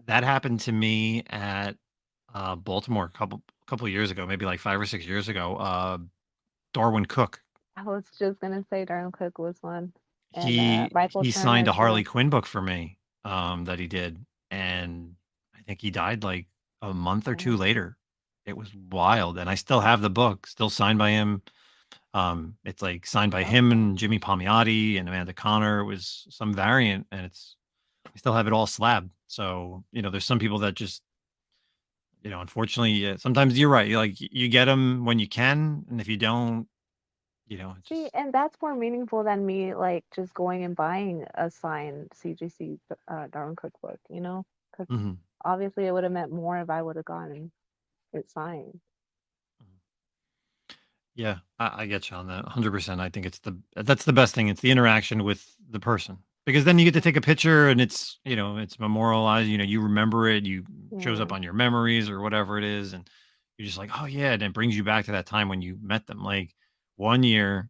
B: that happened to me at Baltimore a couple of years ago, maybe like 5 or 6 years ago. Darwin Cook.
D: I was just gonna say Darren Cook was one, and Michael
B: He signed
D: Turner
B: a Harley
D: too.
B: Quinn book for me, that he did, and I think he died like a month or two
D: Yeah,
B: later. It was wild, and I still have the book, still signed by him. It's like signed by
D: that's
B: him
D: awesome.
B: and Jimmy Palmiotti and Amanda Connor. It was some variant, and I still have it all slabbed. So there's some people that just unfortunately, sometimes you're right. You like you get them when you can, and if you don't, It
D: See,
B: just.
D: and that's more meaningful than me like just going and buying a signed CGC Darwin cookbook, because
B: Mhm.
D: obviously it would have meant more if I would have gotten it signed.
B: Yeah, I get you on that 100%. I think that's the best thing. It's the interaction with the person because then you get to take a picture and it's memorialized. You remember it. You shows up
D: Yeah.
B: on your memories or whatever it is, and you're just like, oh yeah, and it brings you back to that time when you met them. Like one year,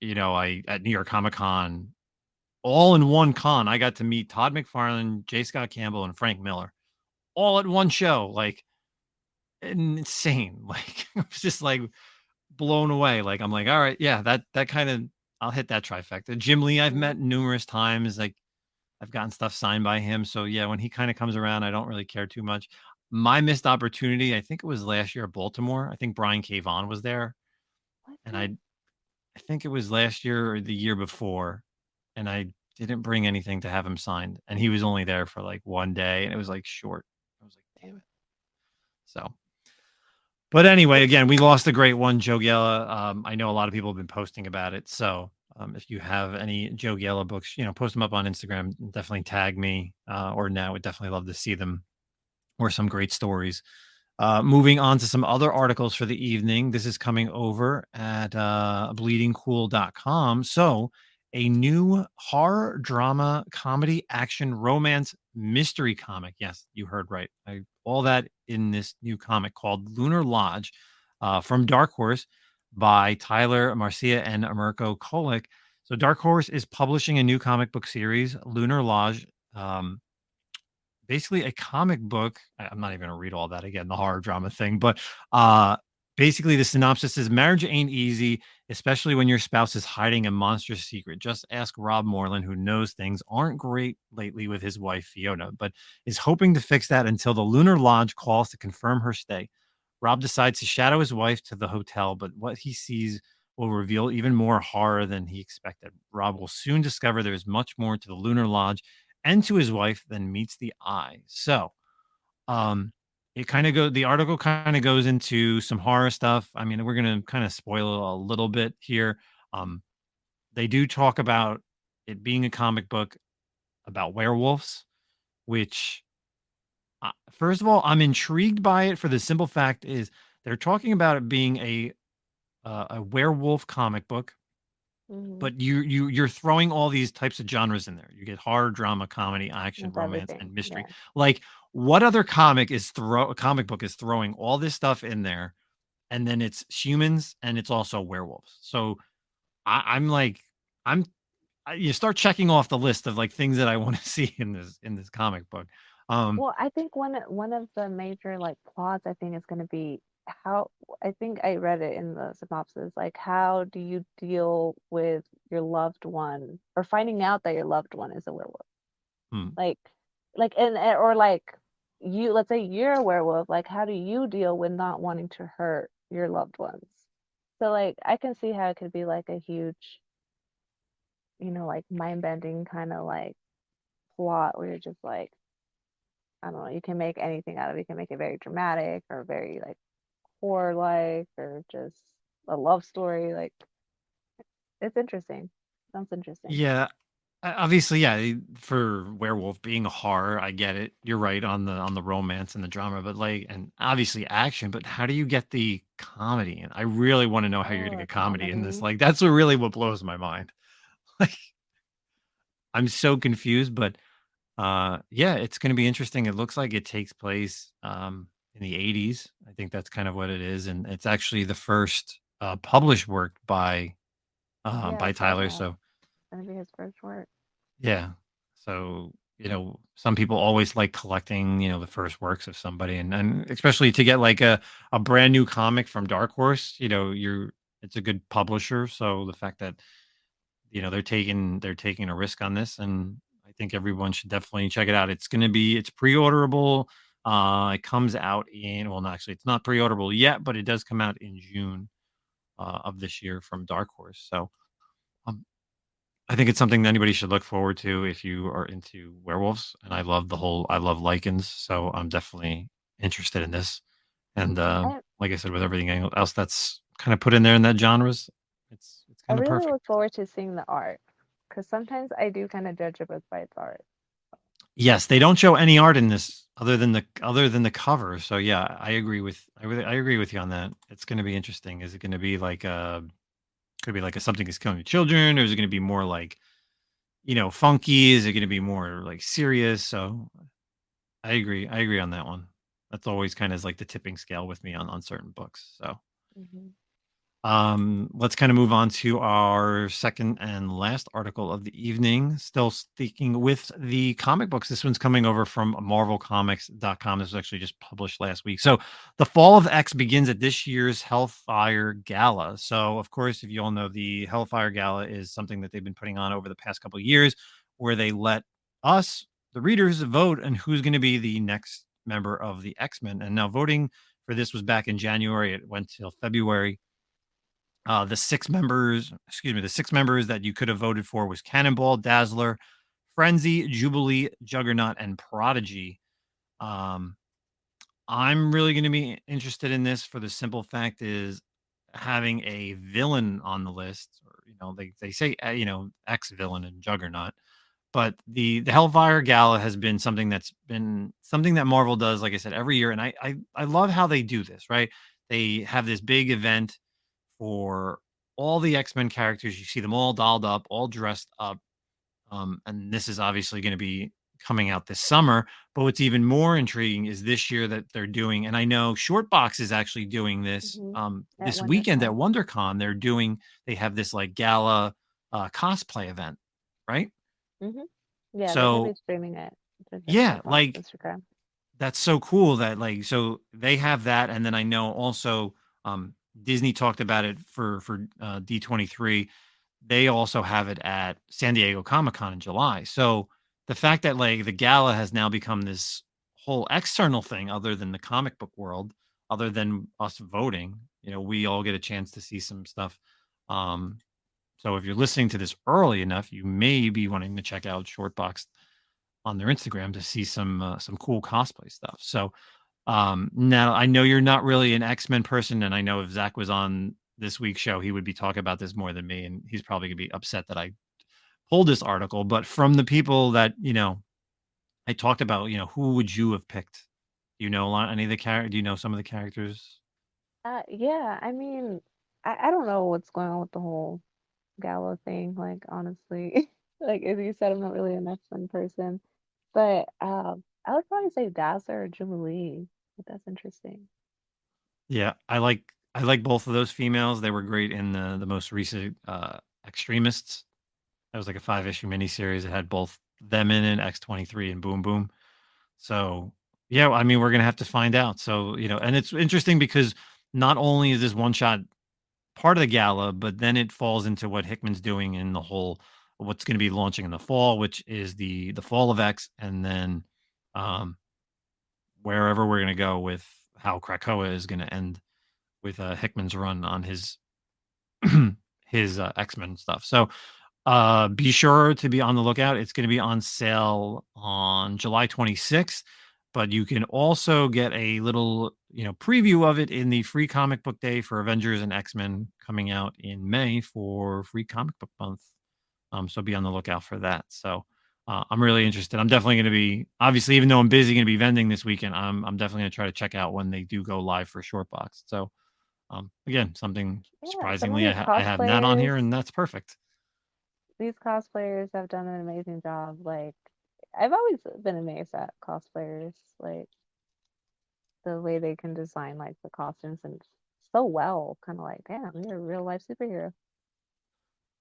B: I at New York Comic Con, all in one con, I got to meet Todd McFarlane, J. Scott Campbell, and Frank Miller all at one show. Like insane. Like it was just like blown away. Like I'm like, all right, yeah, that kind of I'll hit that trifecta. Jim Lee, I've met
D: Mhm.
B: numerous times. Like I've gotten stuff signed by him. So yeah, when he kind of comes around, I don't really care too much. My missed opportunity, I think it was last year at Baltimore. I think Brian K. Vaughan was there. And
D: What?
B: I think it was last year or the year before. And I didn't bring anything to have him signed. And he was only there for like one day and it was like short. I was like, damn
D: Mm.
B: it. So but anyway, again, we lost a great one, Joe Giella. I know a lot of people have been posting about it. So if you have any Joe Giella books, post them up on Instagram. Definitely tag me or now. Would definitely love to see them or some great stories. Moving on to some other articles for the evening. This is coming over at bleedingcool.com. So, a new horror, drama, comedy, action, romance, mystery comic. Yes, you heard right. All that in this new comic called Lunar Lodge from Dark Horse by Tyler Marcia and Mirko Kolick. So, Dark Horse is publishing a new comic book series, Lunar Lodge. Basically a comic book. I'm not even gonna read all that again, the horror drama thing, but basically the synopsis is marriage ain't easy, especially when your spouse is hiding a monstrous secret. Just ask Rob Moreland, who knows things aren't great lately with his wife Fiona, but is hoping to fix that until the Lunar Lodge calls to confirm her stay. Rob decides to shadow his wife to the hotel, but what he sees will reveal even more horror than he expected. Rob will soon discover there is much more to the Lunar Lodge and to his wife than meets the eye. So, um, the article kind of goes into some horror stuff. I mean, we're going to kind of spoil a little bit here. Um, they do talk about it being a comic book about werewolves, which, first of all, I'm intrigued by it for the simple fact is they're talking about it being a werewolf comic book,
D: Mhm.
B: but you're throwing all these types of genres in there. You get horror, drama, comedy, action,
D: That's
B: romance,
D: everything.
B: and mystery.
D: Yeah.
B: Like what other comic book is throwing all this stuff in there, and then it's humans and it's also werewolves. So I'm like, I'm you start checking off the list of like things that I want to see in this comic book. Um,
D: Well, I think one of the major like plots I think is going to be how I think I read it in the synopsis, like how do you deal with your loved one or finding out that your loved one is a werewolf?
B: hmm.
D: Like or like let's say you're a werewolf, like how do you deal with not wanting to hurt your loved ones? So like I can see how it could be like a huge, like mind-bending kind of like plot where you're just like I don't know, you can make anything out of it. You can make it very dramatic or very like horror like or just a love story. Like it's interesting. Sounds interesting.
B: Yeah, obviously, yeah. For werewolf being a horror, I get it. You're right on the romance and the drama, but like, and obviously action. But how do you get the comedy? And I really want to know how you're
D: Oh,
B: gonna
D: a
B: get comedy in this.
D: comedy.
B: Like, that's what blows my mind. Like, I'm so confused. But yeah, it's gonna be interesting. It looks like it takes place in the '80s. I think that's kind of what it is, and it's actually the first published work
D: Yeah,
B: by
D: I saw
B: Tyler.
D: that.
B: So
D: It's gonna be his first work.
B: yeah. So, some people always like collecting, the first works of somebody and especially to get like a brand new comic from Dark Horse, it's a good publisher. So the fact that, they're taking a risk on this and I think everyone should definitely check it out. It's pre-orderable. It comes out actually it's not pre-orderable yet, but it does come out in June of this year from Dark Horse. So, um, I think it's something that anybody should look forward to if you are into werewolves. And I love lichens. So I'm definitely interested in this. And
D: I
B: like I said, with everything else that's kind of put in there in that genres, it's It's
D: I
B: kind of
D: really
B: perfect.
D: look forward to seeing the art because sometimes I do kind of judge a book by its art.
B: Yes, they don't show any art in this other than the cover. So yeah, I agree with you on that. It's going to be interesting. Is it going to be like could be like a something is killing the children, or is it going to be more like funky? Is it going to be more like serious? So I agree. I agree on that one. That's always kind of like the tipping scale with me on certain books. So
D: Hmm.
B: let's kind of move on to our second and last article of the evening. Still sticking with the comic books. This one's coming over from marvelcomics.com. This was actually just published last week. So, the Fall of X begins at this year's Hellfire Gala. So, of course, if you all know, the Hellfire Gala is something that they've been putting on over the past couple of years where they let us, the readers, vote on who's going to be the next member of the X-Men. And now voting for this was back in January. It went till February. The six members that you could have voted for was Cannonball, Dazzler, Frenzy, Jubilee, Juggernaut, and Prodigy. Um, I'm really going to be interested in this for the simple fact is having a villain on the list, or they say ex villain and Juggernaut, but the Hellfire Gala has been something that Marvel does, like I said, every year, and I love how they do this. Right, they have this big event for all the X-Men characters. You see them all dolled up, all dressed up. And this is obviously going to be coming out this summer. But what's even more intriguing is this year that they're doing, and I know Shortbox is actually doing this
D: Hmm. At
B: this weekend at
D: WonderCon.
B: WonderCon. They have this like gala cosplay event, right?
D: Hmm. Yeah, they're gonna be
B: So
D: streaming it just
B: yeah,
D: like on
B: like
D: Instagram.
B: that's so cool that so they have that, and then I know also Disney talked about it for D23. They also have it at San Diego Comic-Con in July. So the fact that like the gala has now become this whole external thing other than the comic book world, other than us voting, we all get a chance to see some stuff. Um, so if you're listening to this early enough, you may be wanting to check out Shortbox on their Instagram to see some cool cosplay stuff. So now I know you're not really an X-Men person, and I know if Zach was on this week's show, he would be talking about this more than me, and he's probably gonna be upset that I pulled this article. But from the people that I talked about, who would you have picked? Do you know a lot any of the character? Do you know some of the characters?
D: Yeah, I mean, I don't know what's going on with the whole gala thing, like honestly. Like as you said, I'm not really an X-Men person. But I would probably say Dazzler or Jubilee. But that's interesting.
B: Yeah, I like both of those females. They were great in the most recent Extremists. That was like a 5-issue miniseries. It had both them in it, X-23 and Boom Boom. So, yeah, I mean, we're gonna have to find out. So, and it's interesting because not only is this one shot part of the gala, but then it falls into what Hickman's doing in the whole what's going to be launching in the fall, which is the Fall of X, and then um, wherever we're going to go with how Krakoa is going to end with Hickman's run on his his X-Men stuff. So be sure to be on the lookout. It's going to be on sale on July 26th, but you can also get a little, preview of it in the free comic book day for Avengers and X-Men coming out in May for free comic book month. So be on the lookout for that. So I'm really interested. I'm definitely going to be, obviously, even though I'm busy going to be vending this weekend, I'm definitely going to try to check out when they do go live for Shortbox. So again, something
D: Yeah, some of
B: surprisingly,
D: these
B: I have Nat on here,
D: cosplayers,
B: and that's perfect.
D: these cosplayers have done an amazing job. Like I've always been amazed at cosplayers, like the way they can design like the costumes and so well, kind of like, damn, you're a real life superhero.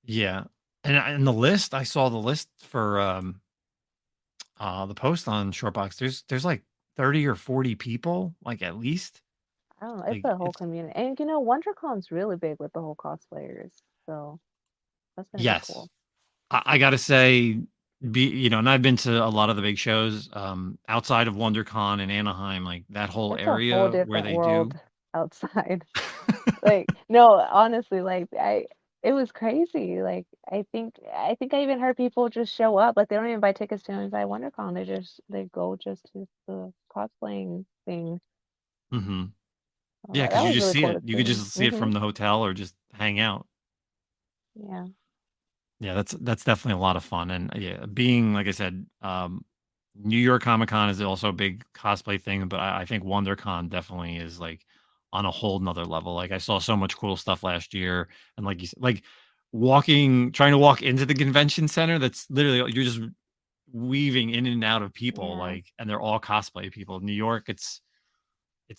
B: Yeah. And the list, I saw the list for the post on Shortbox. There's like 30 or 40 people, like at least.
D: I don't know, it's
B: Like
D: a whole
B: it's
D: community. And WonderCon's really big with the whole cosplayers. So that's gonna be
B: yes.
D: cool.
B: I gotta say, and I've been to a lot of the big shows outside of WonderCon in Anaheim, like that whole
D: It's a whole
B: area where
D: different
B: they do.
D: world outside. Like, no, honestly, like it was crazy. Like I think I even heard people just show up. Like they don't even buy tickets to buy WonderCon. They go just to the cosplaying thing.
B: Hmm.
D: Oh,
B: Yeah,
D: that
B: because you
D: was
B: just
D: really
B: see
D: cool
B: it.
D: to
B: You could
D: see.
B: just see it from the hotel or just hang out.
D: Yeah.
B: Yeah, that's definitely a lot of fun, and yeah, being like I said, New York Comic Con is also a big cosplay thing, but I think WonderCon definitely is like on a whole nother level. Like I saw so much cool stuff last year, and like you said, like trying to walk into the convention center, that's literally you're just weaving in and out of people,
D: Yeah.
B: like, and they're all cosplay people. New York, it's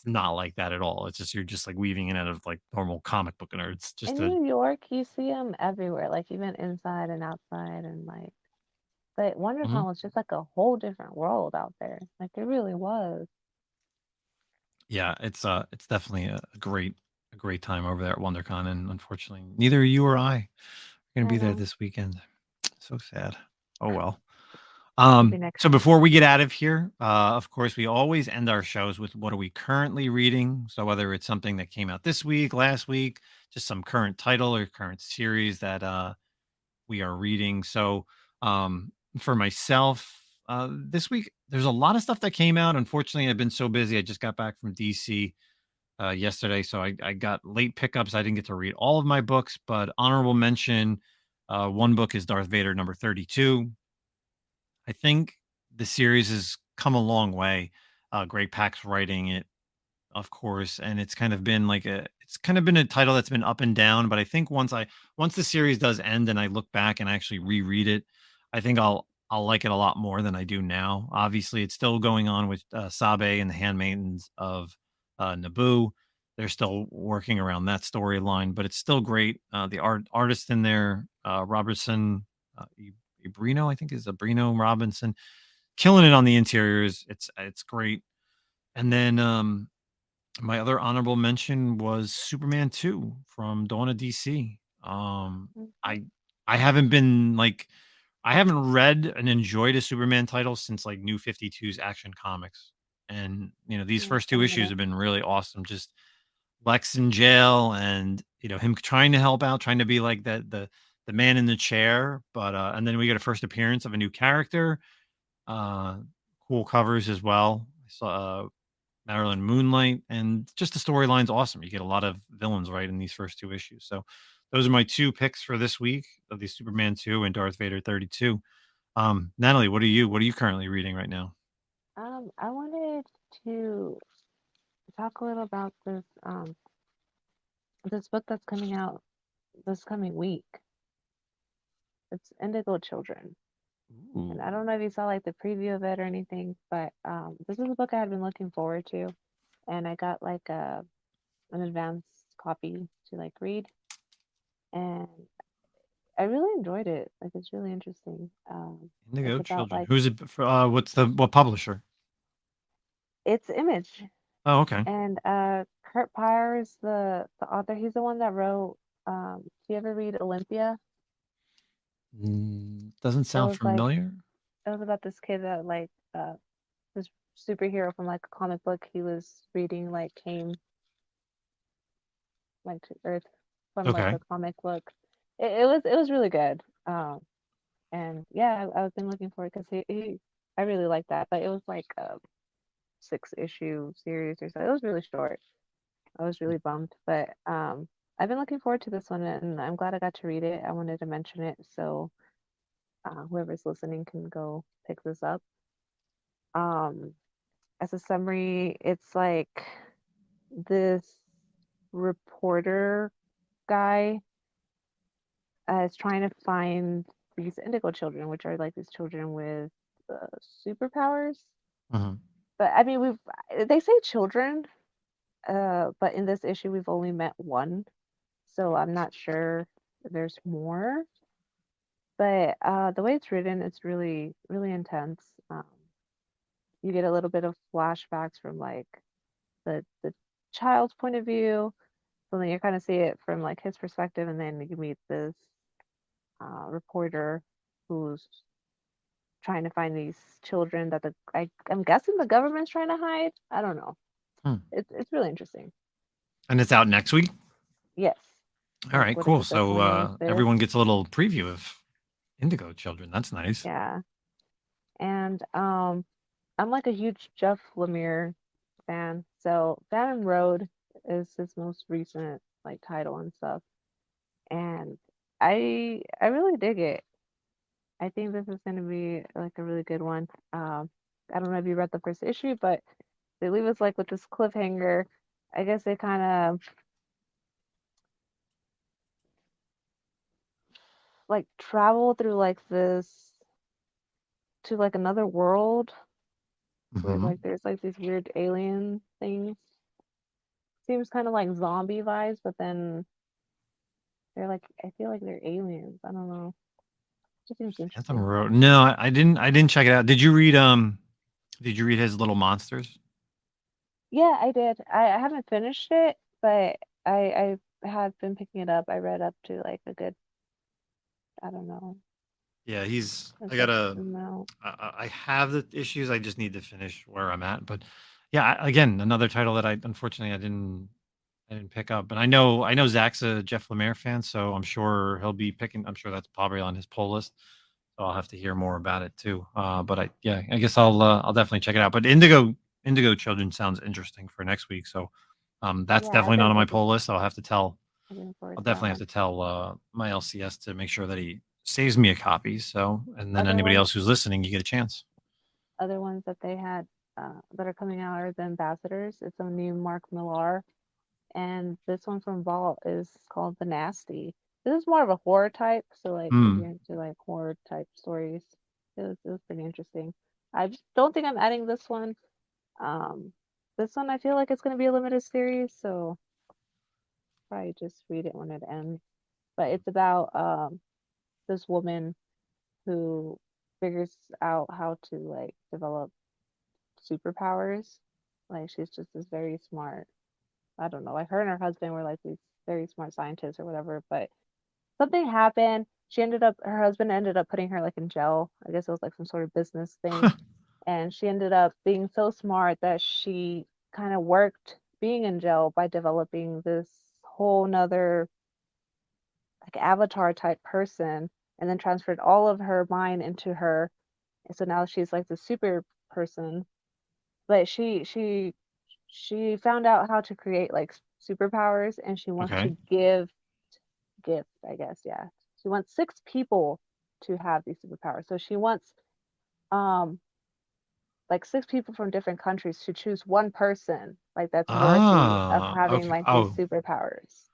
B: not like that at all. It's just you're just like weaving in and out of like normal comic book nerds. Just
D: In
B: to
D: New York, you see them everywhere, like even inside and outside, and like, but
B: Mhm.
D: WonderCon was just like a whole different world out there. Like it really was.
B: Yeah, it's definitely a great time over there at WonderCon, and unfortunately, neither you or I are gonna
D: I
B: be there
D: know.
B: this weekend. So sad. Oh well.
D: Maybe next
B: So
D: time.
B: before we get out of here, of course, we always end our shows with what are we currently reading. So whether it's something that came out this week, last week, just some current title or current series that we are reading. So for myself, this week there's a lot of stuff that came out. Unfortunately, I've been so busy. I just got back from DC yesterday, so I got late pickups. I didn't get to read all of my books, but honorable mention. One book is Darth Vader number 32. I think the series has come a long way. Greg Pak's writing it, of course, and it's kind of been a title that's been up and down. But I think once the series does end and I look back and actually reread it, I think I'll like it a lot more than I do now. Obviously, it's still going on with Sabe and the Handmaidens of Naboo. They're still working around that storyline, but it's still great. The artist in there, Robertson, Ibrino, I think is Abrino Robinson, killing it on the interiors. It's great. And then my other honorable mention was Superman 2 from Dawn of DC.
D: Mhm.
B: I haven't been like I haven't read and enjoyed a Superman title since like New 52's Action Comics. And these
D: Yeah,
B: first
D: it's
B: two
D: been a
B: issues
D: minute.
B: have been really awesome. Just Lex in jail and him trying to help out, trying to be like the man in the chair, but and then we get a first appearance of a new character. Uh cool covers as well. I saw Marilyn Moonlight, and just the storyline's awesome. You get a lot of villains right in these first two issues. So those are my two picks for this week of the Superman 2 and Darth Vader 32. Natalie, what are you currently reading right now?
D: I wanted to talk a little about this book that's coming out this coming week. It's Indigo Children. And I
B: Ooh.
D: don't know if you saw like the preview of it or anything, but this is a book I had been looking forward to, and I got like an advance copy to like read, and I really enjoyed it. Like it's really interesting. It's
B: Indigo
D: about
B: Children.
D: like
B: Who's it for, what publisher?
D: it's Image,
B: Oh, okay.
D: and Kurt Pyre is the author. He's the one that wrote. Do you ever read Olympia?
B: Doesn't
D: It
B: sound
D: was like
B: familiar.
D: it was about this kid that this superhero from like a comic book he was reading like came like to Earth from like
B: Okay.
D: the comic book. It was really good. And yeah, I've been looking for it because he I really like that, but it was like a 6 issue series or so. It was really short. I was really bummed, but I've been looking forward to this one, and I'm glad I got to read it. I wanted to mention it so whoever's listening can go pick this up. Um, as a summary, it's like this reporter guy is trying to find these indigo children, which are like these children with superpowers.
B: Mhm.
D: But I mean, they say children, but in this issue we've only met one, so I'm not sure if there's more. But the way it's written, it's really really intense. You get a little bit of flashbacks from like the child's point of view, so then you kind of see it from like his perspective, and then you meet this reporter who's trying to find these children that I'm guessing the government's trying to hide. I don't know.
B: Hmm.
D: It's really interesting.
B: And it's out next week.
D: Yes.
B: All
D: Like
B: right,
D: what is
B: cool.
D: it, the
B: So
D: 25th?
B: everyone gets a little preview of Indigo Children. That's nice.
D: Yeah. And I'm like a huge Jeff Lemire fan. So Phantom Road is his most recent like title and stuff. And I really dig it. I think this is going to be like a really good one. I don't know if you read the first issue, but they leave us like with this cliffhanger. I guess they kind of like travel through like this to like another world where
B: Hmm.
D: like there's like these weird alien things. Seems kind of like zombie vibes, but then they're like I feel like they're aliens. I don't know. It just seems
B: Anthem
D: interesting.
B: wrote. No, I didn't. I didn't check it out. Did you read? Did you read his Little Monsters?
D: Yeah, I did. I haven't finished it, but I have been picking it up. I read up to like a good, I don't know,
B: Yeah, he's.
D: a
B: I
D: good
B: gotta.
D: amount.
B: I have the issues. I just need to finish where I'm at. But yeah, again, another title that I unfortunately I didn't pick up. But I know Zach's a Jeff Lemire fan, so I'm sure he'll be picking. I'm sure that's probably on his pull list. So I'll have to hear more about it too. But I guess I'll definitely check it out. But Indigo Children sounds interesting for next week. So that's
D: Yeah,
B: definitely not on my pull list. I'll have to tell.
D: looking forward
B: I'll
D: to that
B: definitely have
D: one.
B: to tell my LCS to make sure that he saves me a copy. So and then
D: Other
B: anybody
D: one,
B: else who's listening, you get a chance.
D: other ones that they had that are coming out are the Ambassadors. It's a new Mark Millar, and this one from Vault is called The Nasty. This is more of a horror type, so like if
B: Hmm.
D: you're into like horror type stories, it was pretty interesting. I just don't think I'm adding this one. Um, this one I feel like it's gonna be a limited series, so probably just read it when it ends. But it's about this woman who figures out how to like develop superpowers. Like she's just this very smart. I don't know. Like her and her husband were like these very smart scientists or whatever, but something happened. Her husband ended up putting her like in jail. I guess it was like some sort of business thing. And she ended up being so smart that she kind of worked being in jail by developing this whole nother like avatar type person and then transferred all of her mind into her. And so now she's like the super person. But she found out how to create like superpowers and she wants
B: Okay.
D: to give gift, I guess, yeah. She wants six people to have these superpowers. So she wants um like six people from different countries to choose one person like that's worthy of
B: Ah.
D: having
B: Okay.
D: like these
B: Oh,
D: superpowers.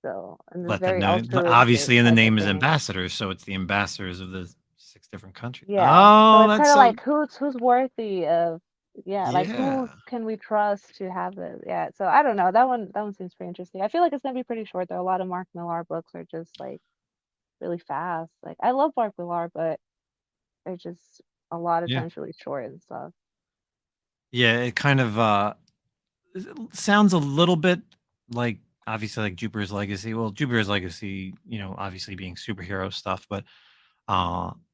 D: So in this
B: let them
D: very
B: know.
D: altruistic
B: Obviously, and the
D: type of
B: name is
D: thing.
B: ambassadors, so it's the ambassadors of the 6 different countries.
D: Yeah. So
B: Oh,
D: it's
B: that's
D: kind of
B: so.
D: like who's worthy of yeah, like who
B: Yeah.
D: can we trust to have this? Yeah. So I don't know. That one seems pretty interesting. I feel like it's gonna be pretty short though. A lot of Mark Millar books are just like really fast. Like I love Mark Millar, but they're just a lot of
B: Yeah.
D: times really short and stuff.
B: Yeah. It kind of it sounds a little bit like obviously like Jupiter's Legacy. Well, Jupiter's Legacy, obviously being superhero stuff, but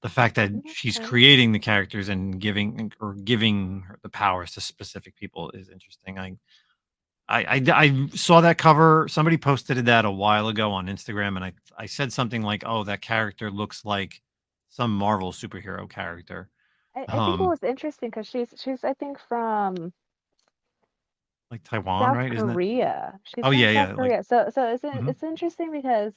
B: the fact that she's
D: Okay.
B: creating the characters and giving her the powers to specific people is interesting. I saw that cover. Somebody posted that a while ago on Instagram, and I said something like, "Oh, that character looks like some Marvel superhero character."
D: I think it
B: Um,
D: was interesting because she's I think from
B: like Taiwan,
D: South
B: right? Isn't it?
D: Korea. She's
B: Oh
D: from
B: yeah,
D: South
B: yeah. Like,
D: Korea. So
B: mhm.
D: it's interesting because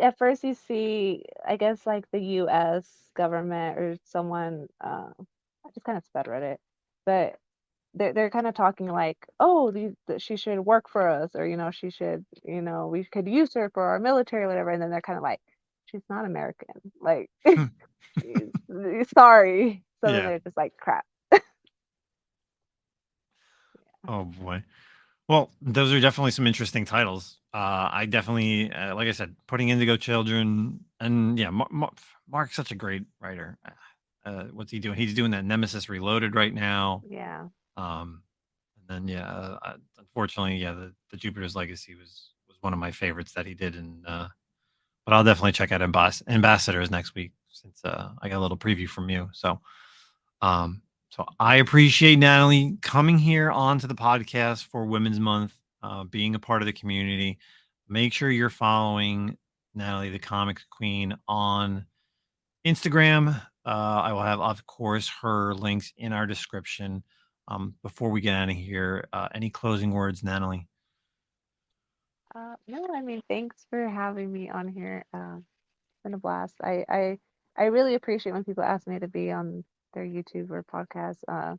D: at first you see I guess like the US government or someone I just kind of sped read it. But they're kind of talking like, oh, that she should work for us, or she should, we could use her for our military, or whatever. And then they're kind of like, she's not American, like, sorry. So then
B: Yeah.
D: they're just like, crap.
B: Oh boy. Well, those are definitely some interesting titles. I definitely, like I said, putting Indigo Children, and yeah, Mark's such a great writer. What's he doing? He's doing that Nemesis Reloaded right now.
D: Yeah,
B: Um, and then yeah, unfortunately, yeah, the Jupiter's Legacy was one of my favorites that he did, and but I'll definitely check out Ambassadors next week since I got a little preview from you. Um, so I appreciate Nathalie coming here onto the podcast for Women's Month, being a part of the community. Make sure you're following Nathalie, the Comics Queen, on Instagram. I will have, of course, her links in our description. Before we get out of here, any closing words, Nathalie?
D: No, I mean, thanks for having me on here. It's been a blast. I really appreciate when people ask me to be on their YouTube or podcast.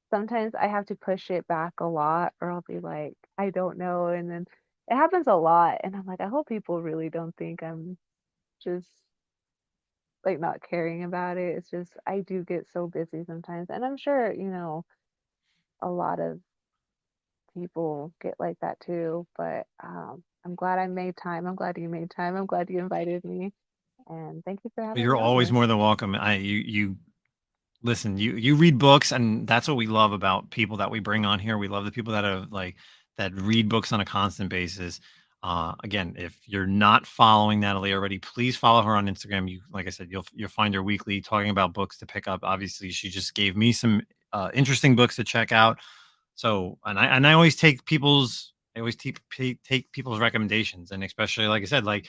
D: Sometimes I have to push it back a lot, or I'll be like, I don't know, and then it happens a lot, and I'm like, I hope people really don't think I'm just like not caring about it. It's just I do get so busy sometimes, and I'm sure, a lot of people get like that too. But I'm glad I made time. I'm glad you made time. I'm glad you invited me, and thank you for having
B: You're
D: me on
B: always
D: here.
B: more than welcome. You listen, you read books, and that's what we love about people that we bring on here. We love the people that are like that read books on a constant basis. Again, if you're not following Nathalie already, please follow her on Instagram. You, like I said, you'll find her weekly talking about books to pick up. Obviously, she just gave me some interesting books to check out. So, and I always take take people's recommendations, and especially like I said, like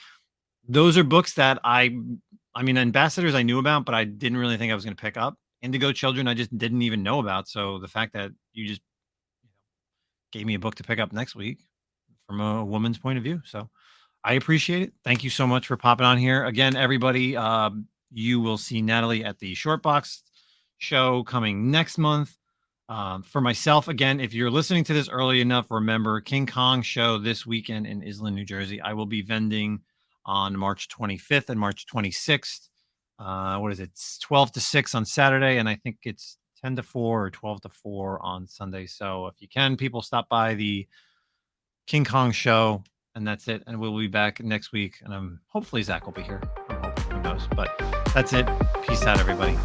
B: those are books that I mean, Ambassadors I knew about, but I didn't really think I was going to pick up. Indigo Children I just didn't even know about. So the fact that you just gave me a book to pick up next week from a woman's point of view. So I appreciate it. Thank you so much for popping on here. Again, everybody, you will see Nathalie at the Shortboxed show coming next month. For myself, again, if you're listening to this early enough, remember King Kong show this weekend in Island, New Jersey. I will be vending on March 25th and March 26th. What is it? It's 12 to 6 on Saturday, and I think it's 10 to 4 or 12 to 4 on Sunday. So if you can, people stop by the King Kong show, and that's it. And we'll be back next week. And hopefully Zach will be here. I'm hoping. Who knows? But that's it. Peace out, everybody.